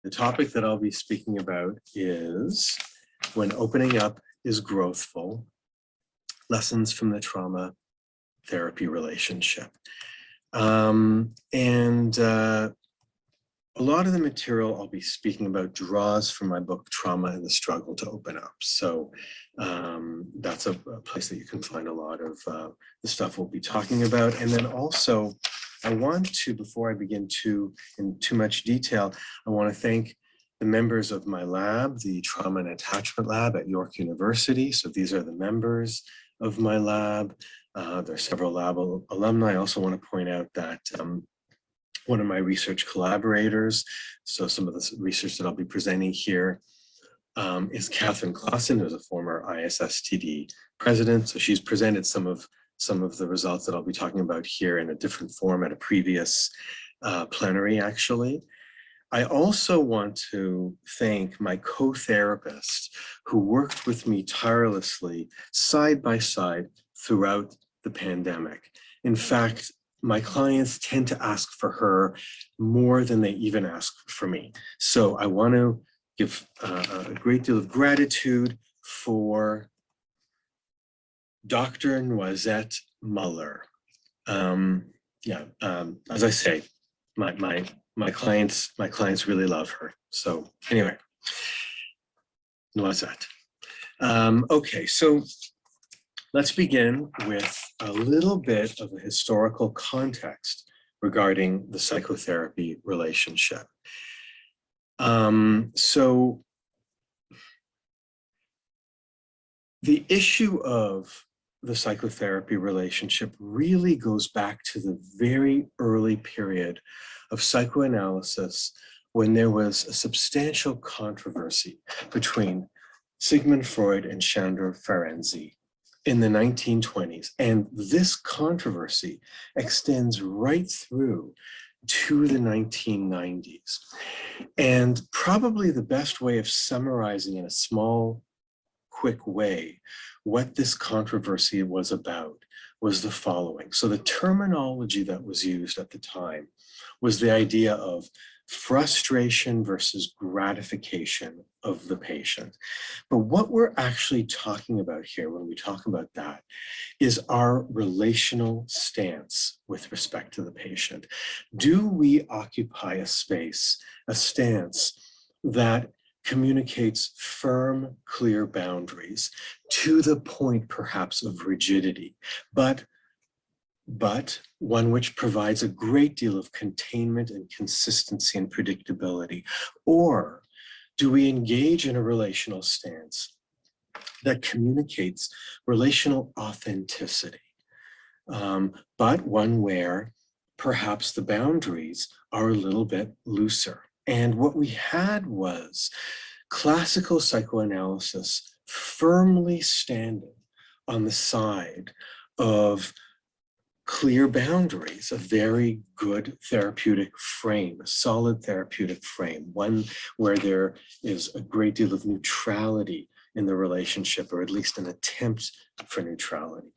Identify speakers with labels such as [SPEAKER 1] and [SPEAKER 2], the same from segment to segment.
[SPEAKER 1] The topic that I'll be speaking about is When Opening Up is Growthful, Lessons from the Trauma Therapy Relationship. A lot of the material I'll be speaking about draws from my book, Trauma and the Struggle to Open Up. So that's a place that you can find a lot of the stuff we'll be talking about. And then also, I want to, before I begin in too much detail, I want to thank the members of my lab, the Trauma and Attachment Lab at York University. So these are the members of my lab. There are several lab alumni. I also want to point out that one of my research collaborators, so some of the research that I'll be presenting here, is Katherine Claussen, who's a former ISSTD president. So she's presented some of the results that I'll be talking about here in a different form at a previous plenary, actually. I also want to thank my co-therapist who worked with me tirelessly, side by side, throughout the pandemic. In fact, my clients tend to ask for her more than they even ask for me. So I want to give a great deal of gratitude for Dr. Noisette Muller. As I say, my clients really love her. So anyway, Noisette. Okay, so let's begin with a little bit of a historical context regarding the psychotherapy relationship. So the issue of the psychotherapy relationship really goes back to the very early period of psychoanalysis, when there was a substantial controversy between Sigmund Freud and Sándor Ferenczi in the 1920s. And this controversy extends right through to the 1990s. And probably the best way of summarizing in a small, quick way what this controversy was about was the following. So the terminology that was used at the time was the idea of frustration versus gratification of the patient. But what we're actually talking about here when we talk about that is our relational stance with respect to the patient. Do we occupy a space, a stance that communicates firm, clear boundaries to the point perhaps of rigidity, but one which provides a great deal of containment and consistency and predictability? Or do we engage in a relational stance that communicates relational authenticity, but one where perhaps the boundaries are a little bit looser? And what we had was classical psychoanalysis firmly standing on the side of clear boundaries, a very good therapeutic frame, a solid therapeutic frame, one where there is a great deal of neutrality in the relationship, or at least an attempt for neutrality.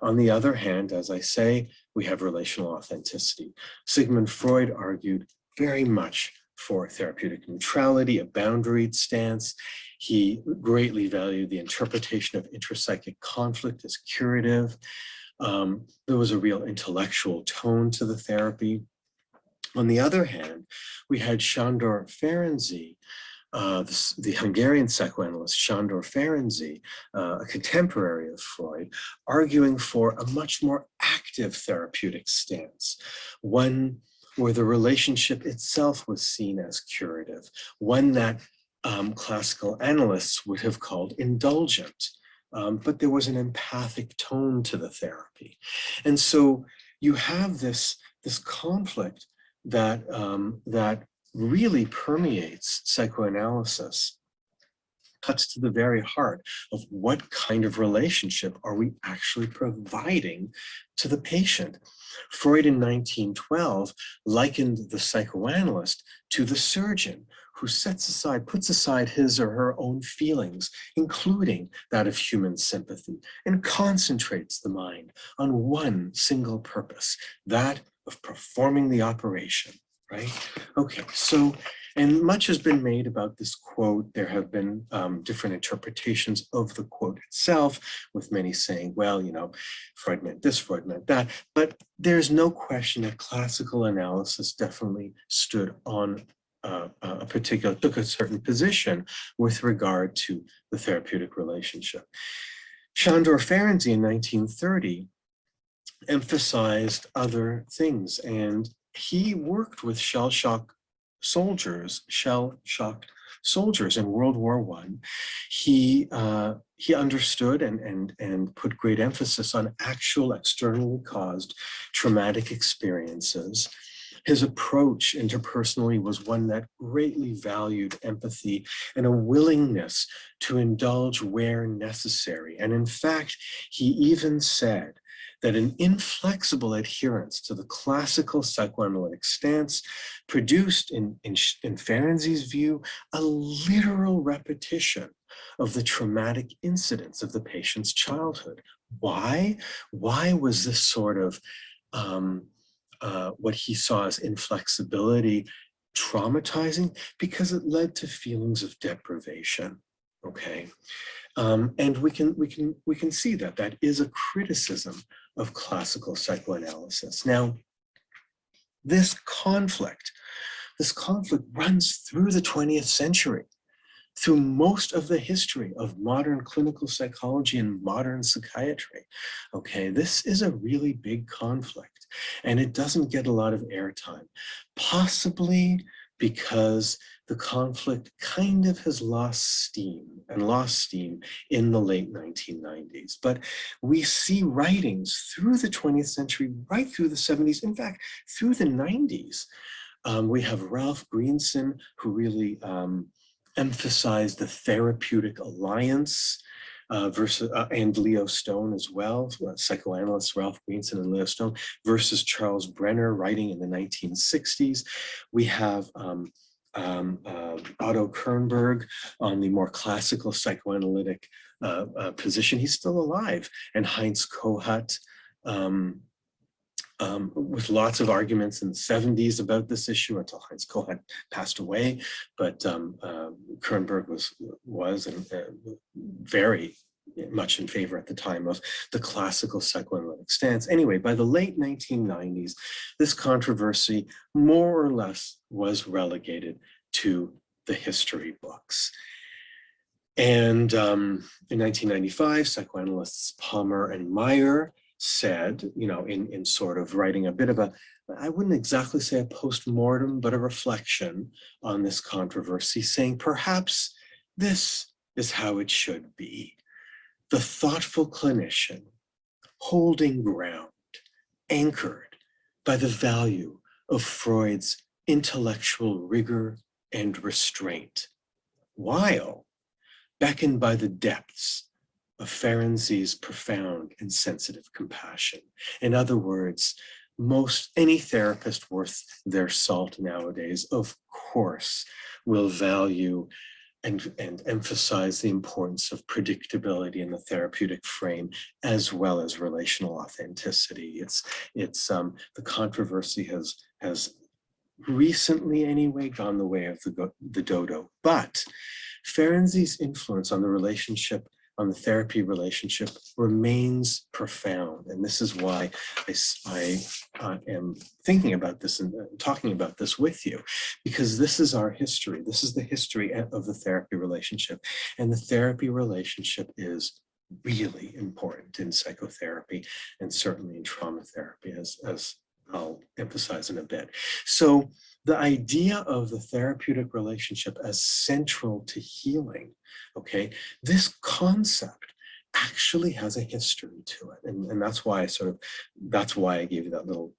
[SPEAKER 1] On the other hand, as I say, we have relational authenticity. Sigmund Freud argued very much for therapeutic neutrality, a boundaried stance. He greatly valued the interpretation of intrapsychic conflict as curative. There was a real intellectual tone to the therapy. On the other hand, we had Sándor Ferenczi, the Hungarian psychoanalyst Sándor Ferenczi, a contemporary of Freud, arguing for a much more active therapeutic stance, one where the relationship itself was seen as curative, one that classical analysts would have called indulgent. But there was an empathic tone to the therapy. And so you have this conflict that really permeates psychoanalysis, cuts to the very heart of what kind of relationship are we actually providing to the patient. Freud in 1912 likened the psychoanalyst to the surgeon who puts aside his or her own feelings, including that of human sympathy, and concentrates the mind on one single purpose, that of performing the operation, right? Okay, so And much has been made about this quote. There have been different interpretations of the quote itself, with many saying, well, you know, Freud meant this, Freud meant that. But there's no question that classical analysis definitely stood on took a certain position with regard to the therapeutic relationship. Sándor Ferenczi in 1930 emphasized other things, and he worked with shell-shocked soldiers in World War I. He understood and put great emphasis on actual externally caused traumatic experiences. His approach interpersonally was one that greatly valued empathy and a willingness to indulge where necessary. And in fact, he even said that an inflexible adherence to the classical psychoanalytic stance produced, in Ferenczi's view, a literal repetition of the traumatic incidents of the patient's childhood. Why? Why was this sort of what he saw as inflexibility traumatizing? Because it led to feelings of deprivation. Okay, and we can see that that is a criticism of classical psychoanalysis. Now, this conflict runs through the 20th century, through most of the history of modern clinical psychology and modern psychiatry. Okay, this is a really big conflict, and it doesn't get a lot of airtime, possibly because the conflict kind of has lost steam in the late 1990s. But we see writings through the 20th century, right through the 70s, in fact, through the 90s. We have Ralph Greenson, who really emphasized the Therapeutic Alliance and Leo Stone as well, psychoanalysts Ralph Greenson and Leo Stone, versus Charles Brenner, writing in the 1960s. We have Otto Kernberg on the more classical psychoanalytic position. He's still alive. And Heinz Kohut, with lots of arguments in the 70s about this issue until Heinz Kohut passed away. But Kernberg was very much in favor at the time of the classical psychoanalytic stance. Anyway, by the late 1990s, this controversy more or less was relegated to the history books. And in 1995, psychoanalysts Palmer and Meyer said, you know, in sort of writing a bit of I wouldn't exactly say a post-mortem, but a reflection on this controversy, saying perhaps this is how it should be. The thoughtful clinician holding ground, anchored by the value of Freud's intellectual rigor and restraint, while beckoned by the depths of Ferenczi's profound and sensitive compassion. In other words, any therapist worth their salt nowadays, of course, will value and emphasize the importance of predictability in the therapeutic frame, as well as relational authenticity. The controversy has recently, anyway, gone the way of the dodo. But Ferenczi's influence on the relationship, on the therapy relationship, remains profound. And this is why I am thinking about this and talking about this with you, because this is our history. This is the history of the therapy relationship. And the therapy relationship is really important in psychotherapy and certainly in trauma therapy, as I'll emphasize in a bit. So the idea of the therapeutic relationship as central to healing, okay, this concept actually has a history to it. And that's why I gave you that little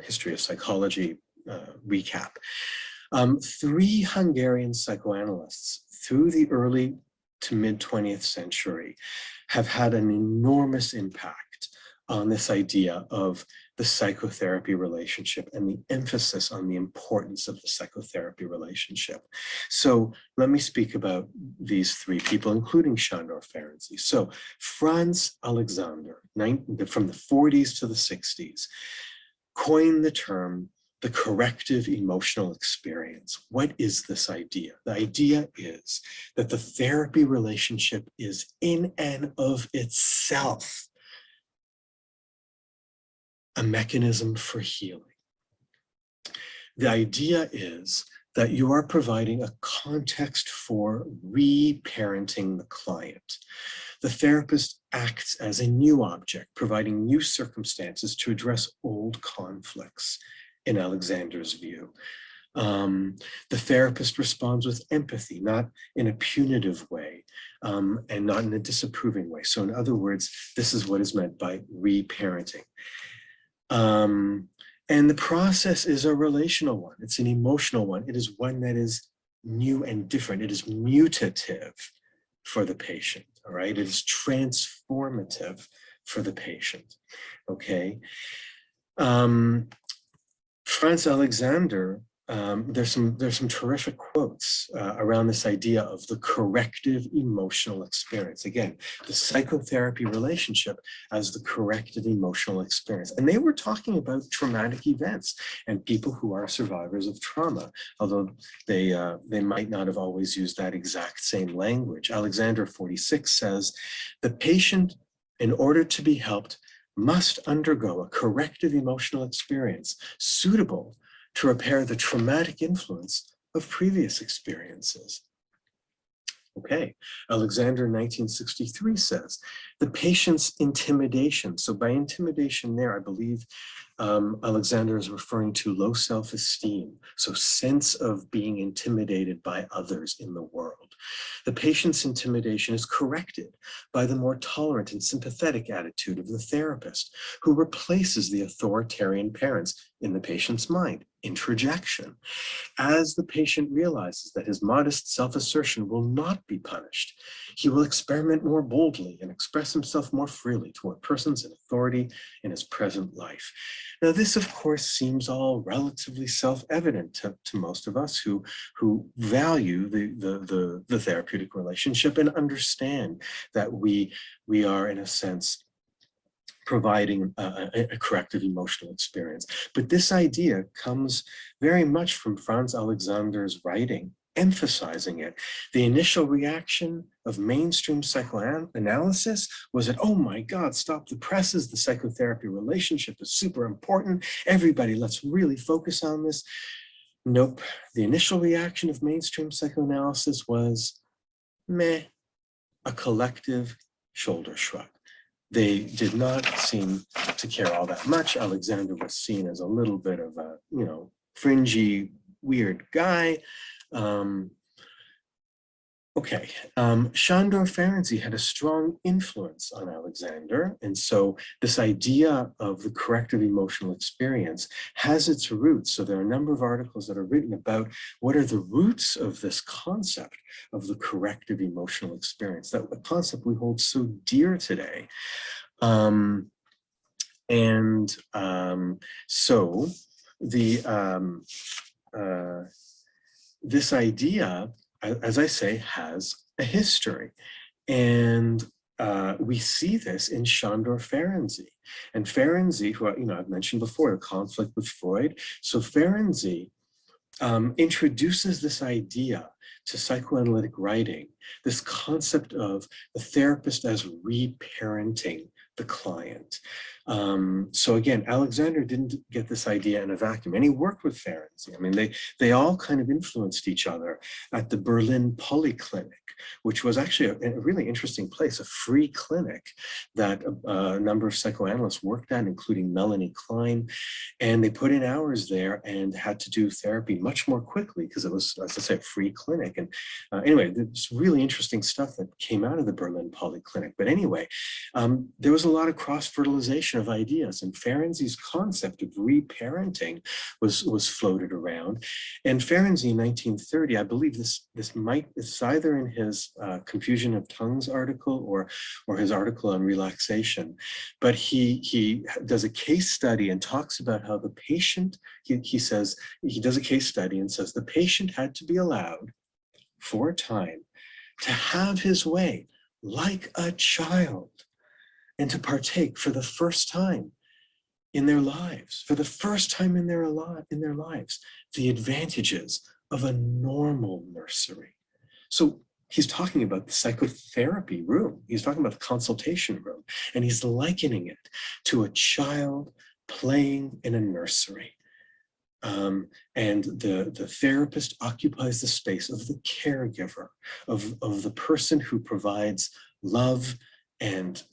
[SPEAKER 1] history of psychology recap. 3 Hungarian psychoanalysts through the early to mid 20th century have had an enormous impact on this idea of the psychotherapy relationship and the emphasis on the importance of the psychotherapy relationship. So let me speak about these 3 people, including Sándor Ferenczi. So Franz Alexander, from the 40s to the 60s, coined the term the corrective emotional experience. What is this idea? The idea is that the therapy relationship is in and of itself a mechanism for healing. The idea is that you are providing a context for reparenting the client. The therapist acts as a new object, providing new circumstances to address old conflicts, in Alexander's view. The therapist responds with empathy, not in a punitive way, and not in a disapproving way. So in other words, this is what is meant by reparenting. And the process is a relational one. It's an emotional one. It is one that is new and different. It is mutative for the patient, all right? It is transformative for the patient, okay? Franz Alexander, there's some terrific quotes around this idea of the corrective emotional experience. Again, the psychotherapy relationship as the corrective emotional experience. And they were talking about traumatic events and people who are survivors of trauma, although they might not have always used that exact same language. Alexander 46 says, the patient, in order to be helped, must undergo a corrective emotional experience suitable to repair the traumatic influence of previous experiences. Okay, Alexander 1963 says, the patient's intimidation. So by intimidation there, I believe Alexander is referring to low self-esteem, so sense of being intimidated by others in the world. The patient's intimidation is corrected by the more tolerant and sympathetic attitude of the therapist, who replaces the authoritarian parents in the patient's mind, introjection. As the patient realizes that his modest self-assertion will not be punished, he will experiment more boldly and express himself more freely toward persons in authority in his present life. Now, this, of course, seems all relatively self-evident to most of us who value the therapeutic relationship and understand that we are, in a sense, providing a corrective emotional experience. But this idea comes very much from Franz Alexander's writing, emphasizing it. The initial reaction of mainstream psychoanalysis was that, oh my God, stop the presses, the psychotherapy relationship is super important. Everybody, let's really focus on this. Nope, the initial reaction of mainstream psychoanalysis was, meh, a collective shoulder shrug. They did not seem to care all that much. Alexander was seen as a little bit of a, fringy, weird guy. Sándor Ferenczi had a strong influence on Alexander. And so this idea of the corrective emotional experience has its roots. So there are a number of articles that are written about what are the roots of this concept of the corrective emotional experience, that a concept we hold so dear today. So this idea, as I say, has a history. And we see this in Sándor Ferenczi. And Ferenczi, who I've mentioned before, the conflict with Freud. So Ferenczi introduces this idea to psychoanalytic writing, this concept of the therapist as reparenting the client. So again, Alexander didn't get this idea in a vacuum, and he worked with Ferenczi. I mean, they all kind of influenced each other at the Berlin Polyclinic, which was actually a really interesting place, a free clinic that a number of psychoanalysts worked at, including Melanie Klein, and they put in hours there and had to do therapy much more quickly because it was, as I say, a free clinic. And anyway, there's really interesting stuff that came out of the Berlin Polyclinic. But anyway, there was a lot of cross-fertilization of ideas, and Ferenczi's concept of reparenting was floated around. And Ferenczi in 1930, I believe it's either in his Confusion of Tongues article or his article on relaxation, but he does a case study and talks about how the patient, he says, he does a case study and says the patient had to be allowed for a time to have his way like a child and to partake for the first time in their lives, for the first time in their lives, the advantages of a normal nursery. So he's talking about the psychotherapy room. He's talking about the consultation room, and he's likening it to a child playing in a nursery. And the therapist occupies the space of the caregiver, of the person who provides love and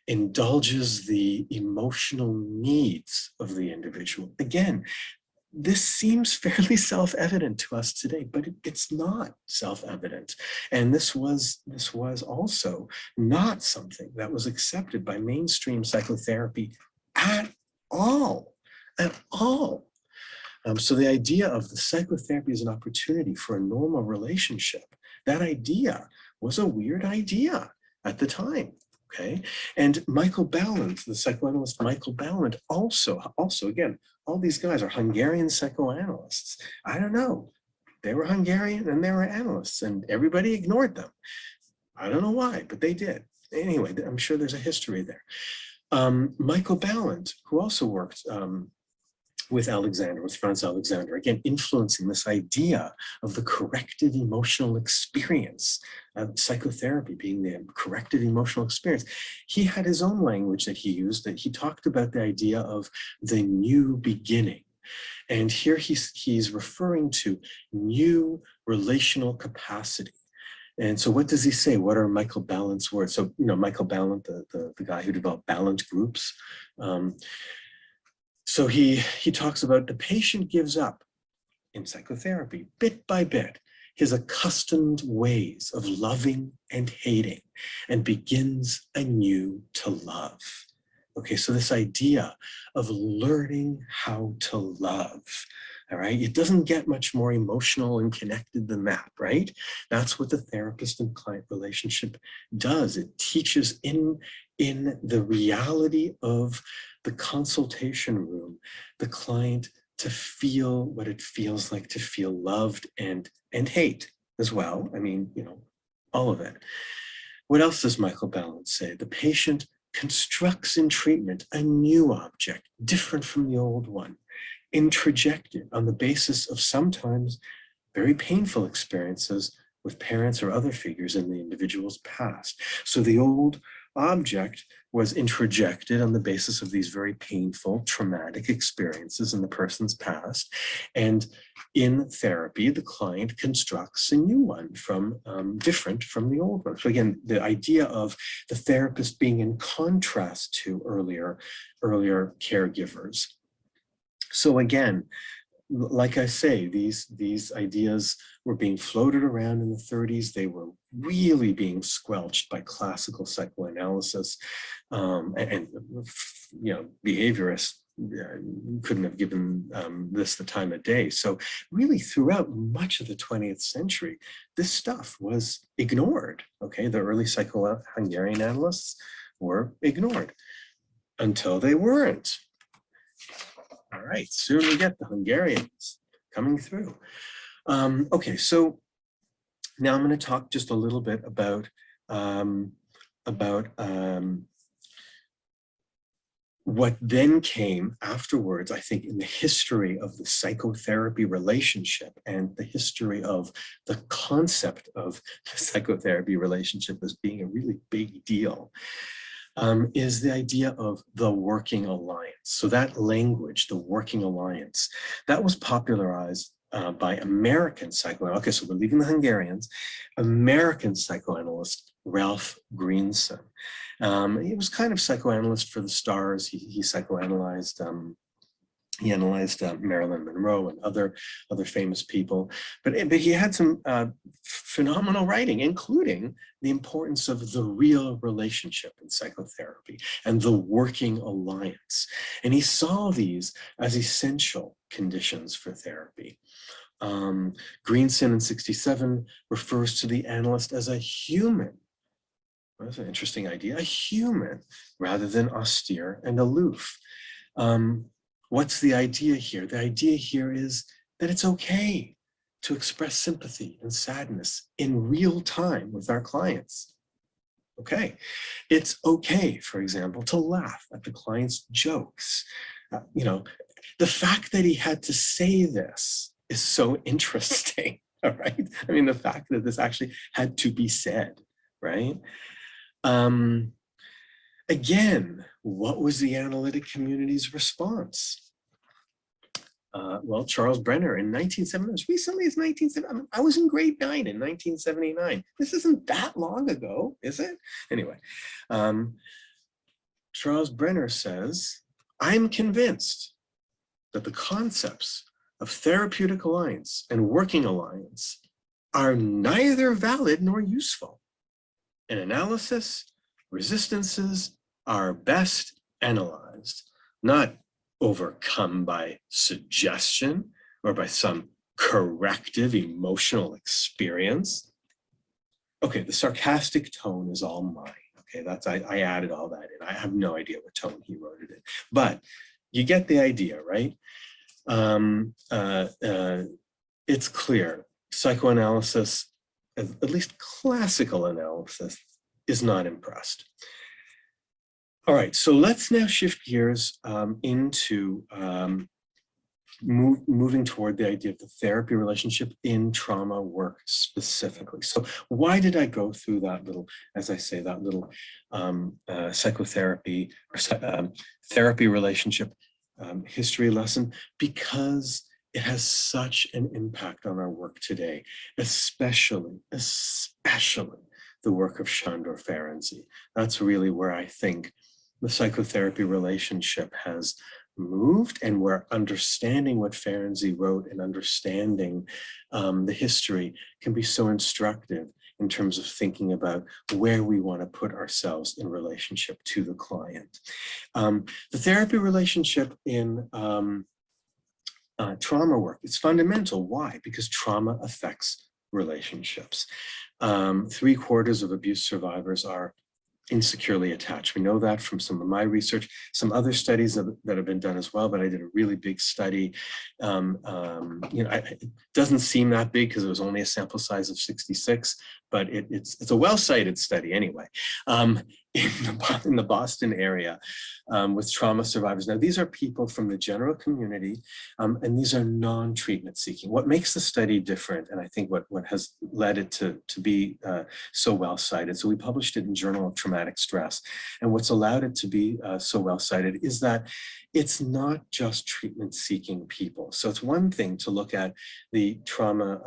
[SPEAKER 1] indulges the emotional needs of the individual. Again, this seems fairly self-evident to us today, but it's not self-evident. And this was also not something that was accepted by mainstream psychotherapy at all. So the idea of the psychotherapy as an opportunity for a normal relationship, that idea was a weird idea at the time. Okay, and Michael Ballen, the psychoanalyst Michael Ballen, also again, all these guys are Hungarian psychoanalysts. I don't know, they were Hungarian and they were analysts, and everybody ignored them. I don't know why, but they did. Anyway, I'm sure there's a history there. Michael Ballen, who also worked with Franz Alexander, again, influencing this idea of the corrective emotional experience, psychotherapy being the corrective emotional experience. He had his own language that he used, that he talked about the idea of the new beginning. And here he's referring to new relational capacity. And so what does he say? What are Michael Ballen's words? So, Michael Ballen, the guy who developed Ballen groups, so he talks about the patient gives up in psychotherapy, bit by bit, his accustomed ways of loving and hating, and begins anew to love. Okay, so this idea of learning how to love, all right? It doesn't get much more emotional and connected than that, right? That's what the therapist and client relationship does. It teaches in the reality of the consultation room, the client to feel what it feels like to feel loved and hate as well. I mean, all of it. What else does Michael Ballen say? The patient constructs in treatment a new object, different from the old one, introjected on the basis of sometimes very painful experiences with parents or other figures in the individual's past. So the old object was introjected on the basis of these very painful, traumatic experiences in the person's past. And in therapy, the client constructs a new one from different from the old one. So again, the idea of the therapist being in contrast to earlier caregivers. So again, like I say, these ideas were being floated around in the 30s. They were really being squelched by classical psychoanalysis, and behaviorists couldn't have given this the time of day. So really throughout much of the 20th century, this stuff was ignored. Okay, the early Hungarian analysts were ignored until they weren't. All right, soon we get the Hungarians coming through. Okay, so now I'm going to talk just a little bit about what then came afterwards, I think, in the history of the psychotherapy relationship and the history of the concept of the psychotherapy relationship as being a really big deal. Is the idea of the working alliance. So that language, the working alliance, that was popularized by American psychoanalysts. Okay, so we're leaving the Hungarians. American psychoanalyst Ralph Greenson. He was kind of psychoanalyst for the stars. He psychoanalyzed he analyzed Marilyn Monroe and other famous people, but he had some phenomenal writing, including the importance of the real relationship in psychotherapy and the working alliance. And he saw these as essential conditions for therapy. Greenson in '67 refers to the analyst as a human. Well, that's an interesting idea, a human rather than austere and aloof. What's the idea here? The idea here is that it's okay to express sympathy and sadness in real time with our clients. Okay. It's okay, for example, to laugh at the client's jokes. You know, the fact that he had to say this is so interesting, all right? I mean, the fact that this actually had to be said, right? Again, what was the analytic community's response? Well, Charles Brenner in 1979, as recently as 1979, I was in grade 9 in 1979. This isn't that long ago, is it? Anyway, Charles Brenner says, I'm convinced that the concepts of Therapeutic Alliance and Working Alliance are neither valid nor useful. In analysis, resistances are best analyzed, not overcome by suggestion or by some corrective emotional experience. Okay, the sarcastic tone is all mine. Okay, that's I added all that in. I have no idea what tone he wrote it in, but you get the idea, right? It's clear psychoanalysis, at least classical analysis, is not impressed. All right, so let's now shift gears into moving toward the idea of the therapy relationship in trauma work specifically. So why did I go through that little, as I say, that little psychotherapy or therapy relationship history lesson? Because it has such an impact on our work today, especially the work of Sándor Ferenczi. That's really where I think the psychotherapy relationship has moved, and where understanding what Ferenczi wrote and understanding the history can be so instructive in terms of thinking about where we want to put ourselves in relationship to the client. The therapy relationship in trauma work is fundamental. Why? Because trauma affects relationships. 3/4 of abuse survivors are insecurely attached. We know that from some of my research, some other studies that have been done as well, but I did a really big study. It doesn't seem that big because it was only a sample size of 66, but it's a well-cited study anyway, in the Boston area with trauma survivors. Now, these are people from the general community, and these are non-treatment seeking. What makes the study different, and I think what has led it to be so well-cited, so we published it in Journal of Traumatic Stress, and what's allowed it to be so well-cited is that it's not just treatment-seeking people. So it's one thing to look at the trauma,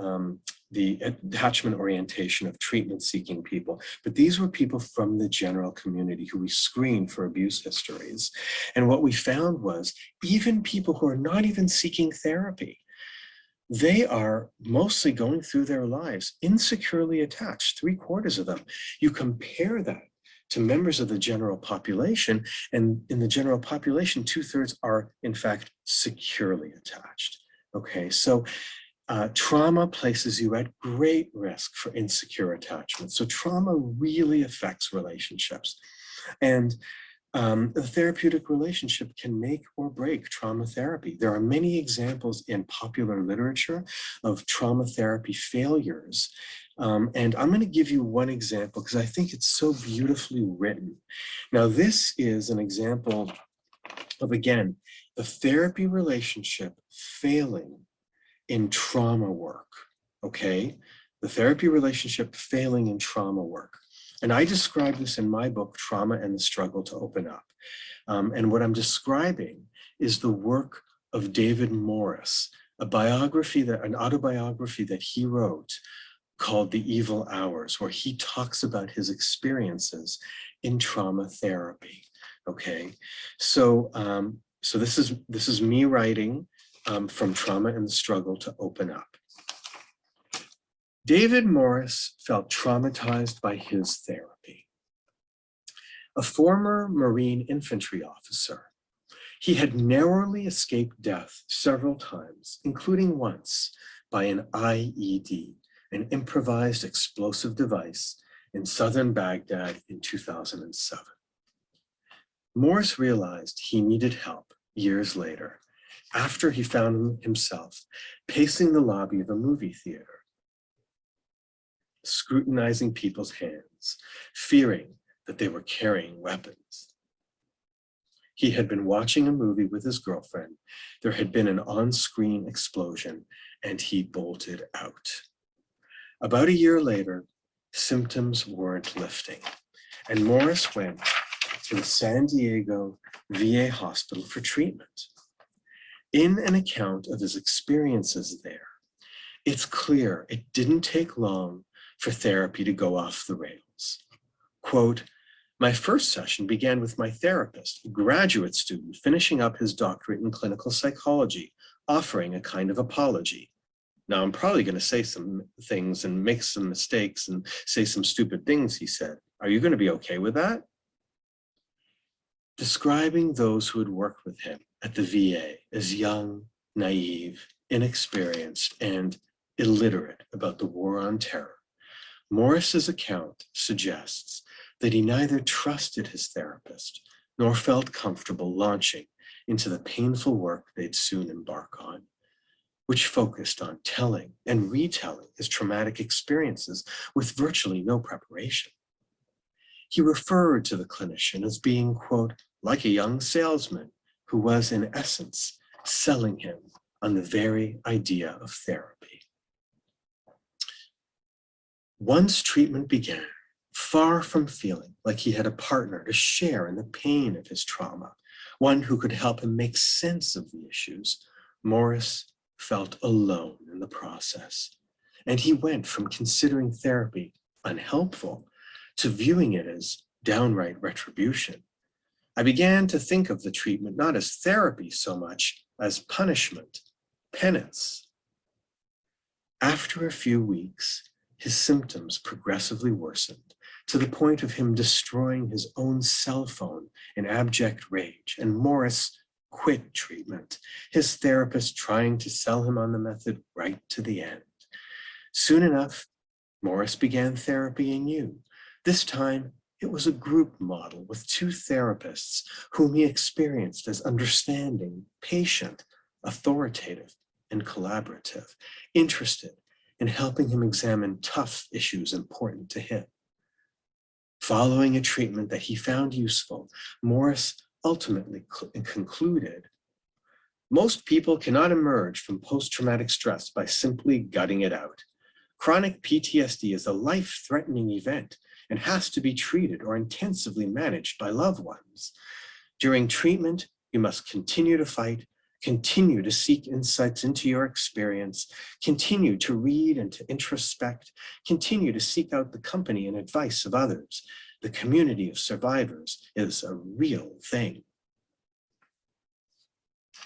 [SPEAKER 1] the attachment orientation of treatment-seeking people, but these were people from the general community who we screened for abuse histories. And what we found was even people who are not even seeking therapy, they are mostly going through their lives insecurely attached, 3/4 of them. You compare that to members of the general population, and in the general population, 2/3 are in fact securely attached. Okay, so trauma places you at great risk for insecure attachment. So trauma really affects relationships. And the therapeutic relationship can make or break trauma therapy. There are many examples in popular literature of trauma therapy failures. And I'm going to give you one example because I think it's so beautifully written. Now, this is an example of, again, the therapy relationship failing in trauma work, okay? The therapy relationship failing in trauma work. And I describe this in my book, Trauma and the Struggle to Open Up. And what I'm describing is the work of David Morris, an autobiography that he wrote called The Evil Hours, where he talks about his experiences in trauma therapy, okay? So, so this is me writing from Trauma and the Struggle to Open Up. David Morris felt traumatized by his therapy. A former Marine infantry officer, he had narrowly escaped death several times, including once by an IED, an improvised explosive device in southern Baghdad in 2007. Morris realized he needed help years later, after he found himself pacing the lobby of a movie theater, scrutinizing people's hands, fearing that they were carrying weapons. He had been watching a movie with his girlfriend. There had been an on-screen explosion, and he bolted out. About a year later, symptoms weren't lifting, and Morris went to the San Diego VA hospital for treatment. In an account of his experiences there, it's clear it didn't take long for therapy to go off the rails. Quote, "My first session began with my therapist, a graduate student finishing up his doctorate in clinical psychology, offering a kind of apology. Now, I'm probably going to say some things and make some mistakes and say some stupid things," he said. "Are you going to be okay with that?" Describing those who had worked with him at the VA as young, naive, inexperienced, and illiterate about the war on terror, Morris's account suggests that he neither trusted his therapist nor felt comfortable launching into the painful work they'd soon embark on, which focused on telling and retelling his traumatic experiences with virtually no preparation. He referred to the clinician as being, quote, "like a young salesman who was in essence selling him on the very idea of therapy." Once treatment began, far from feeling like he had a partner to share in the pain of his trauma, one who could help him make sense of the issues, Morris felt alone in the process. And he went from considering therapy unhelpful to viewing it as downright retribution. "I began to think of the treatment not as therapy so much as punishment, penance." After a few weeks, his symptoms progressively worsened to the point of him destroying his own cell phone in abject rage, and Morris quit treatment, his therapist trying to sell him on the method right to the end. Soon enough, Morris began therapy anew. This time, it was a group model with two therapists whom he experienced as understanding, patient, authoritative, and collaborative, interested in helping him examine tough issues important to him. Following a treatment that he found useful, Morris ultimately concluded, "Most people cannot emerge from post-traumatic stress by simply gutting it out. Chronic PTSD is a life-threatening event and has to be treated or intensively managed by loved ones. During treatment, you must continue to fight, continue to seek insights into your experience, continue to read and to introspect, continue to seek out the company and advice of others. The community of survivors is a real thing."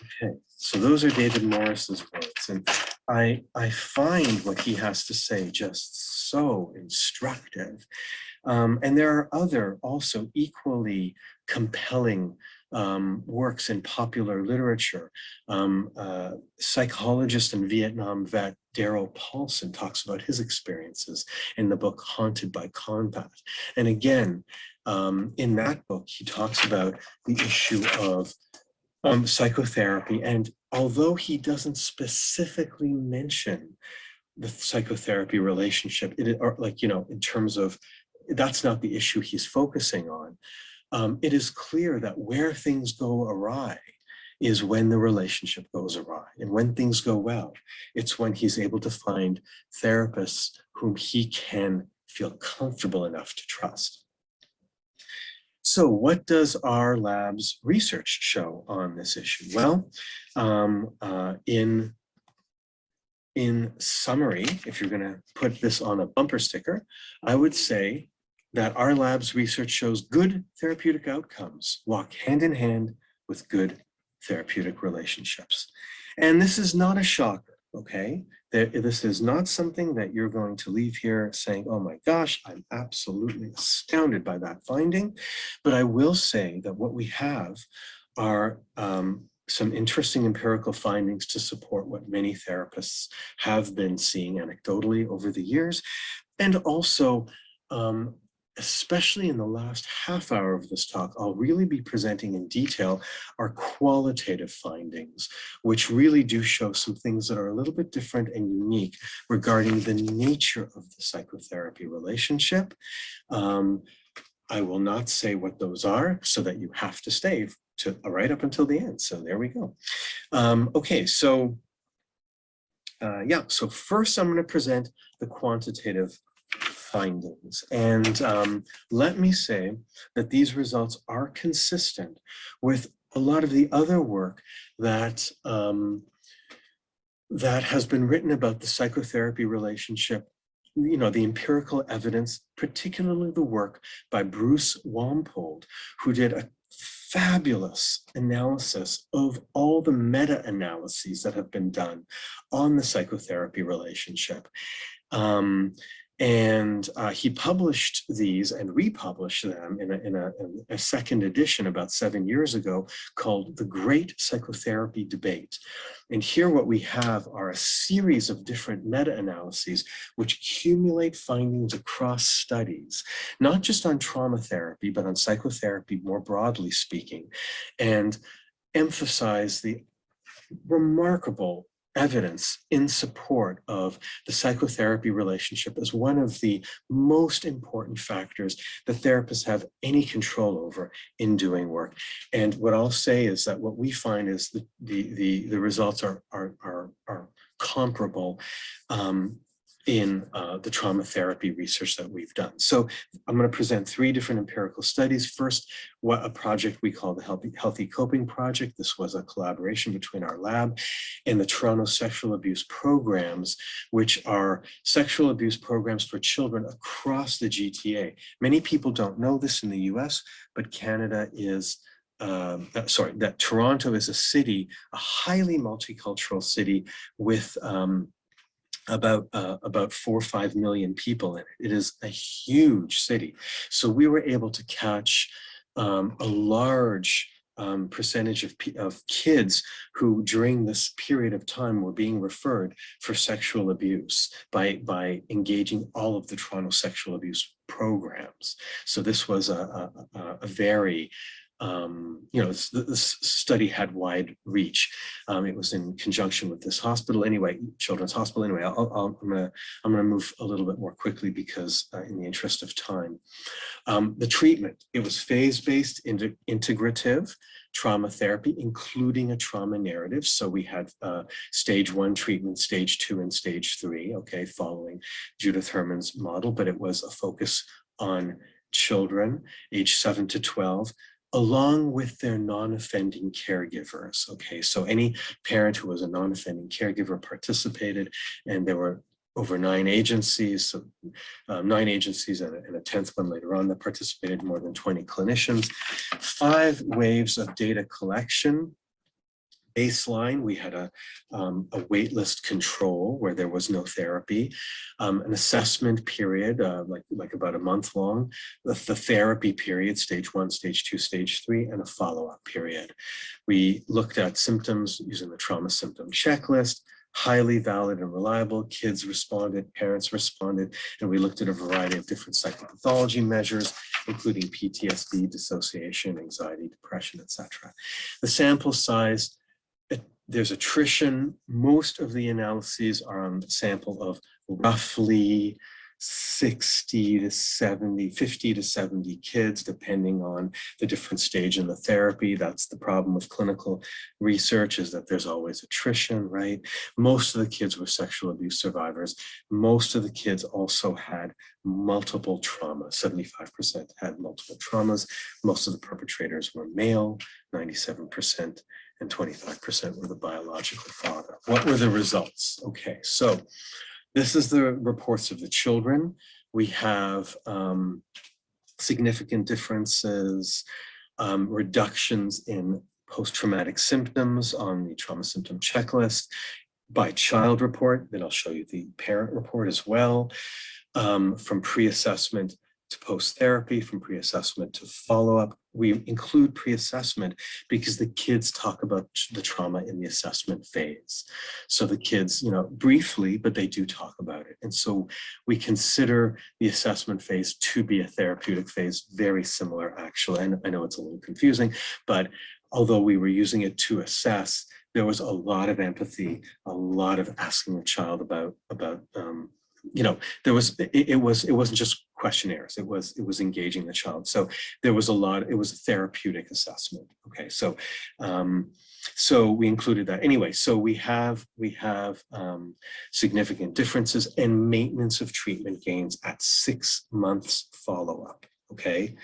[SPEAKER 1] Okay, so those are David Morris's words, and I find what he has to say just so instructive. And there are other also equally compelling works in popular literature. Psychologist and Vietnam vet Daryl Paulson talks about his experiences in the book Haunted by Combat. And again, in that book, he talks about the issue of psychotherapy. And although he doesn't specifically mention the psychotherapy relationship, in terms of, that's not the issue he's focusing on. It is clear that where things go awry is when the relationship goes awry. And when things go well, it's when he's able to find therapists whom he can feel comfortable enough to trust. So what does our lab's research show on this issue? Well, in summary, if you're going to put this on a bumper sticker, I would say that our lab's research shows good therapeutic outcomes walk hand in hand with good therapeutic relationships. And this is not a shocker, okay? This is not something that you're going to leave here saying, "Oh my gosh, I'm absolutely astounded by that finding." But I will say that what we have are some interesting empirical findings to support what many therapists have been seeing anecdotally over the years. And also, especially in the last half hour of this talk, I'll really be presenting in detail our qualitative findings, which really do show some things that are a little bit different and unique regarding the nature of the psychotherapy relationship. I will not say what those are so that you have to stay to right up until the end. So there we go. Okay, so yeah, so first I'm going to present the quantitative findings. And let me say that these results are consistent with a lot of the other work that that has been written about the psychotherapy relationship, you know, the empirical evidence, particularly the work by Bruce Wampold, who did a fabulous analysis of all the meta-analyses that have been done on the psychotherapy relationship. He published these and republished them in a second edition about 7 years ago called The Great Psychotherapy Debate. And here what we have are a series of different meta-analyses which accumulate findings across studies, not just on trauma therapy, but on psychotherapy more broadly speaking, and emphasize the remarkable evidence in support of the psychotherapy relationship as one of the most important factors that therapists have any control over in doing work. And what I'll say is that what we find is the results are comparable in the trauma therapy research that we've done. So I'm going to present 3 different empirical studies. First, what a project we call the Healthy Coping Project. This was a collaboration between our lab and the Toronto Sexual Abuse Programs, which are sexual abuse programs for children across the GTA. Many people don't know this in the US, but Canada is that Toronto is a city, a highly multicultural city with about 4 or 5 million people in it. It is a huge city. So we were able to catch a large percentage of kids who during this period of time were being referred for sexual abuse by engaging all of the Toronto sexual abuse programs. So this was a very you know, this study had wide reach. It was in conjunction with this hospital anyway, Children's Hospital anyway. I'm gonna move a little bit more quickly because in the interest of time. The treatment, it was phase-based integrative trauma therapy, including a trauma narrative. So we had stage 1 treatment, stage 2, and stage 3, okay, following Judith Herman's model, but it was a focus on children age 7 to 12, along with their non-offending caregivers. Okay, so any parent who was a non-offending caregiver participated, and there were over 9 agencies, so 9 agencies and a 10th one later on that participated, more than 20 clinicians. 5 waves of data collection. Baseline, we had a waitlist control where there was no therapy, an assessment period, like about a month long, the therapy period, stage 1, stage 2, stage 3, and a follow-up period. We looked at symptoms using the trauma symptom checklist, highly valid and reliable. Kids responded, parents responded, and we looked at a variety of different psychopathology measures, including PTSD, dissociation, anxiety, depression, etc. The sample size, there's attrition. Most of the analyses are on a sample of roughly 50 to 70 kids, depending on the different stage in the therapy. That's the problem with clinical research, is that there's always attrition, right? Most of the kids were sexual abuse survivors. Most of the kids also had multiple trauma. 75% had multiple traumas. Most of the perpetrators were male, 97%. And 25% were the biological father. What were the results? Okay, so this is the reports of the children. We have significant differences, reductions in post-traumatic symptoms on the trauma symptom checklist by child report. Then I'll show you the parent report as well, from pre-assessment to post-therapy, from pre-assessment to follow-up. We include pre-assessment because the kids talk about the trauma in the assessment phase. So the kids, you know, briefly, but they do talk about it. And so we consider the assessment phase to be a therapeutic phase, very similar actually. And I know it's a little confusing, but although we were using it to assess, there was a lot of empathy, a lot of asking the child about you know, it wasn't just questionnaires. It was engaging the child. So there was a lot, it was a therapeutic assessment. Okay, so so we included that. Anyway, so we have significant differences and maintenance of treatment gains at 6 months follow-up. Okay.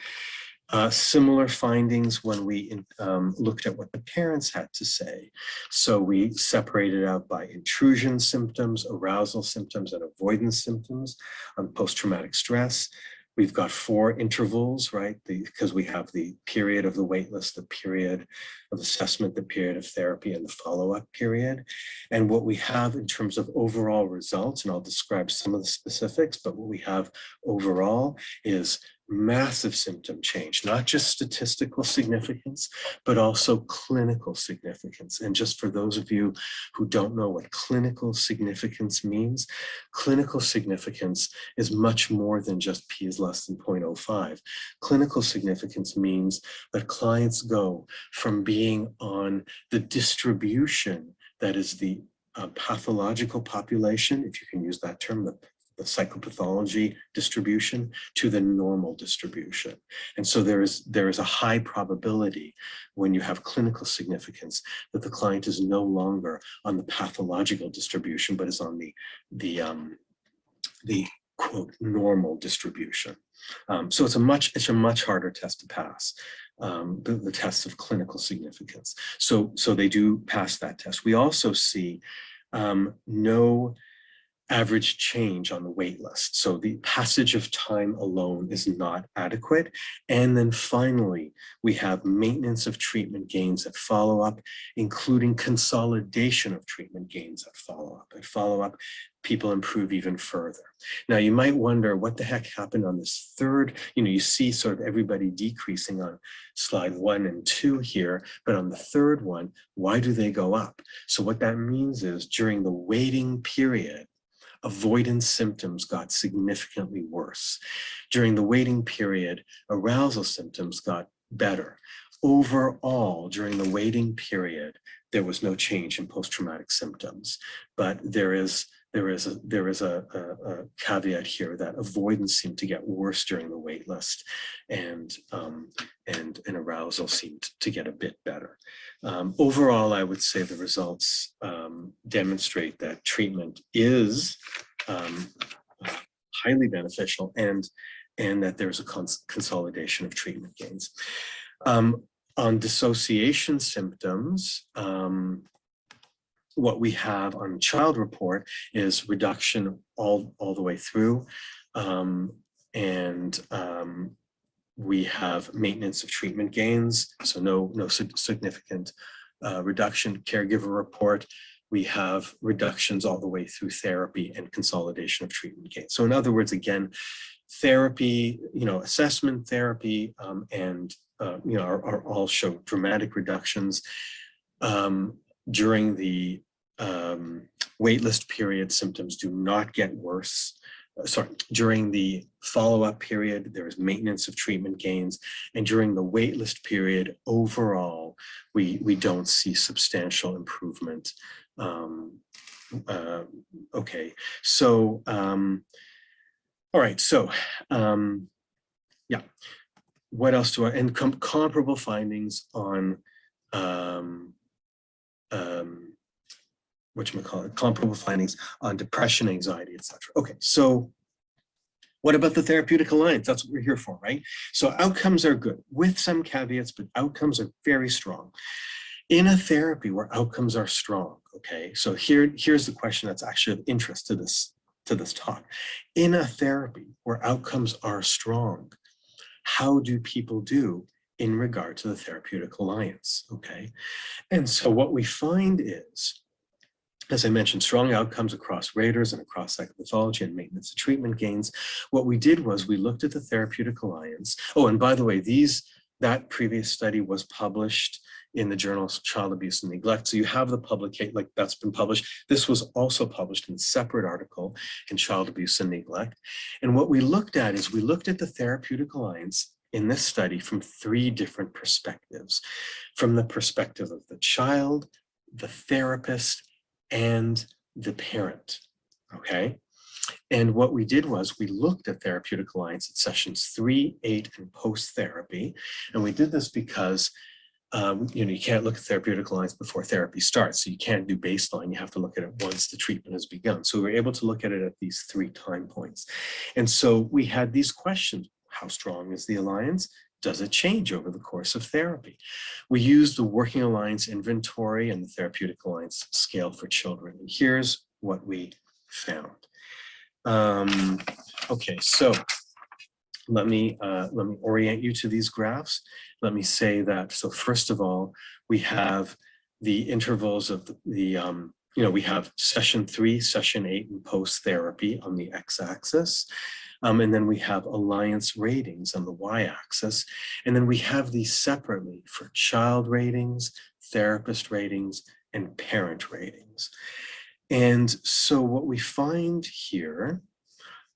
[SPEAKER 1] Similar findings when we looked at what the parents had to say. So we separated out by intrusion symptoms, arousal symptoms, and avoidance symptoms on post-traumatic stress. We've got 4 intervals, right? Because we have the period of the wait list, the period of assessment, the period of therapy, and the follow-up period. And what we have in terms of overall results, and I'll describe some of the specifics, but what we have overall is massive symptom change, not just statistical significance, but also clinical significance. And just for those of you who don't know what clinical significance means, clinical significance is much more than just P is less than 0.05. Clinical significance means that clients go from being on the distribution that is the pathological population, if you can use that term, the psychopathology distribution, to the normal distribution. And so there is a high probability when you have clinical significance that the client is no longer on the pathological distribution, but is on the quote normal distribution. So it's a much harder test to pass, the test of clinical significance. So they do pass that test. We also see no average change on the wait list. So the passage of time alone is not adequate. And then finally, we have maintenance of treatment gains at follow-up, including consolidation of treatment gains at follow-up. At follow-up, people improve even further. Now, you might wonder what the heck happened on this third, you see sort of everybody decreasing on slide 1 and 2 here, but on the third one, why do they go up? So what that means is during the waiting period, avoidance symptoms got significantly worse. During the waiting period, arousal symptoms got better. Overall, during the waiting period, there was no change in post-traumatic symptoms, but there is a caveat here that avoidance seemed to get worse during the wait list, and arousal seemed to get a bit better. Overall, I would say the results demonstrate that treatment is highly beneficial, and that there's a consolidation of treatment gains. On dissociation symptoms, what we have on child report is reduction all the way through, and we have maintenance of treatment gains, so no significant reduction. Caregiver report, we have reductions all the way through therapy and consolidation of treatment gains. So in other words, again, therapy, assessment therapy, and are all show dramatic reductions. During the waitlist period, symptoms do not get worse. During the follow-up period, there is maintenance of treatment gains. And during the waitlist period, overall, we don't see substantial improvement. Okay, so, all right, so, yeah. What else do I, and comparable findings on, comparable findings on depression, anxiety, etc. Okay, so what about the Therapeutic Alliance? That's what we're here for, right? So outcomes are good with some caveats, but outcomes are very strong. In a therapy where outcomes are strong, okay, so here's the question that's actually of interest to this talk. In a therapy where outcomes are strong, how do people do in regard to the Therapeutic Alliance, okay? And so what we find is, as I mentioned, strong outcomes across raters and across psychopathology and maintenance of treatment gains. What we did was we looked at the Therapeutic Alliance. Oh, and by the way, that previous study was published in the journal Child Abuse and Neglect. So you have the publication, like that's been published. This was also published in a separate article in Child Abuse and Neglect. And what we looked at is we looked at the Therapeutic Alliance in this study from 3 different perspectives. From the perspective of the child, the therapist, and the parent, okay? And what we did was we looked at Therapeutic Alliance at sessions 3, 8, and post-therapy. And we did this because you can't look at Therapeutic Alliance before therapy starts. So you can't do baseline. You have to look at it once the treatment has begun. So we were able to look at it at these 3 time points. And so we had these questions. How strong is the alliance? Does it change over the course of therapy? We used the Working Alliance Inventory and the Therapeutic Alliance Scale for Children. And here's what we found. Okay, so let me orient you to these graphs. Let me say that, so first of all, we have the intervals of we have session 3, session 8, and post-therapy on the x-axis. And then we have alliance ratings on the y-axis. And then we have these separately for child ratings, therapist ratings, and parent ratings. And so what we find here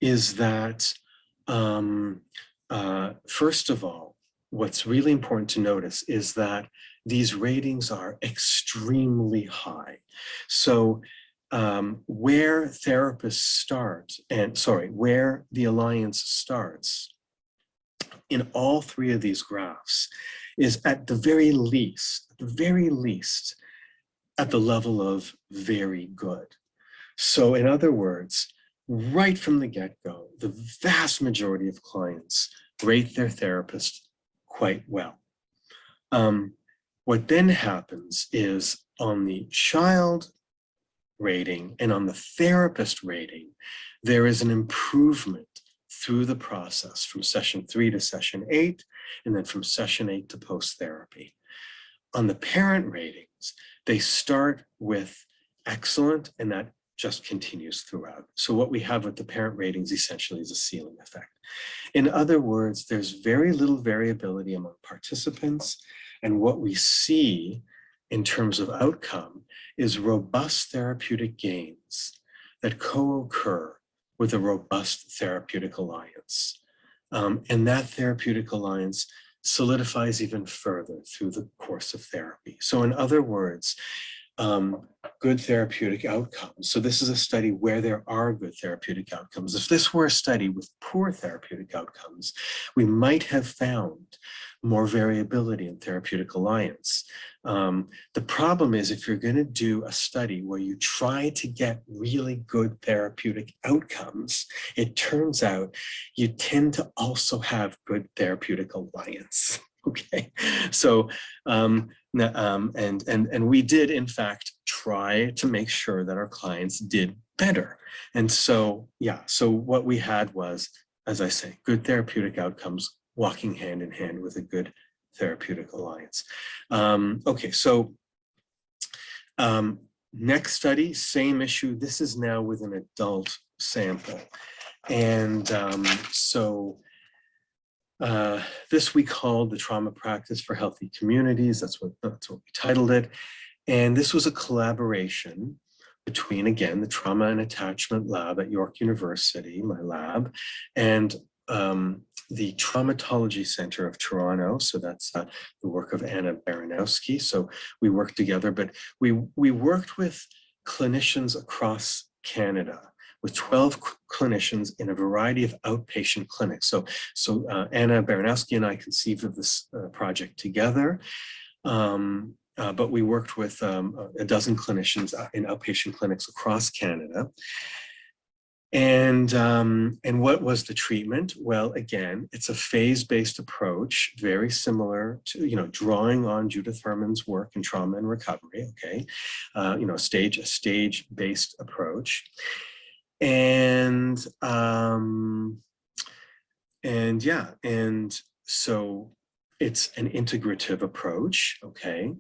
[SPEAKER 1] is that, first of all, what's really important to notice is that these ratings are extremely high. So where therapists start, where the alliance starts in all 3 of these graphs is at the very least, at the level of very good. So in other words, right from the get-go, the vast majority of clients rate their therapist quite well. What then happens is on the child rating and on the therapist rating, there is an improvement through the process from session 3 to session 8, and then from session 8 to post-therapy. On the parent ratings, they start with excellent, and that just continues throughout. So what we have with the parent ratings essentially is a ceiling effect. In other words, there's very little variability among participants, and what we see in terms of outcome is robust therapeutic gains that co-occur with a robust therapeutic alliance. And that therapeutic alliance solidifies even further through the course of therapy. So in other words, good therapeutic outcomes. So this is a study where there are good therapeutic outcomes. If this were a study with poor therapeutic outcomes, we might have found more variability in therapeutic alliance. The problem is if you're going to do a study where you try to get really good therapeutic outcomes, it turns out you tend to also have good therapeutic alliance. Okay, so and we did in fact try to make sure that our clients did better. And so so what we had was, as I say, good therapeutic outcomes walking hand in hand with a good therapeutic alliance. Okay, so next study, same issue. This is now with an adult sample, and this we called the Trauma Practice for Healthy Communities. That's what we titled it. And this was a collaboration between, again, the Trauma and Attachment Lab at York University, my lab, and the Traumatology Center of Toronto. So that's the work of Anna Baranowski. So we worked together, but we worked with clinicians across Canada, with 12 clinicians in a variety of outpatient clinics. So Anna Baranowski and I conceived of this project together, but we worked with a dozen clinicians in outpatient clinics across Canada. And what was the treatment? Well, again, it's a phase-based approach, very similar to, drawing on Judith Herman's work in trauma and recovery, okay? A stage-based approach. And so it's an integrative approach, okay?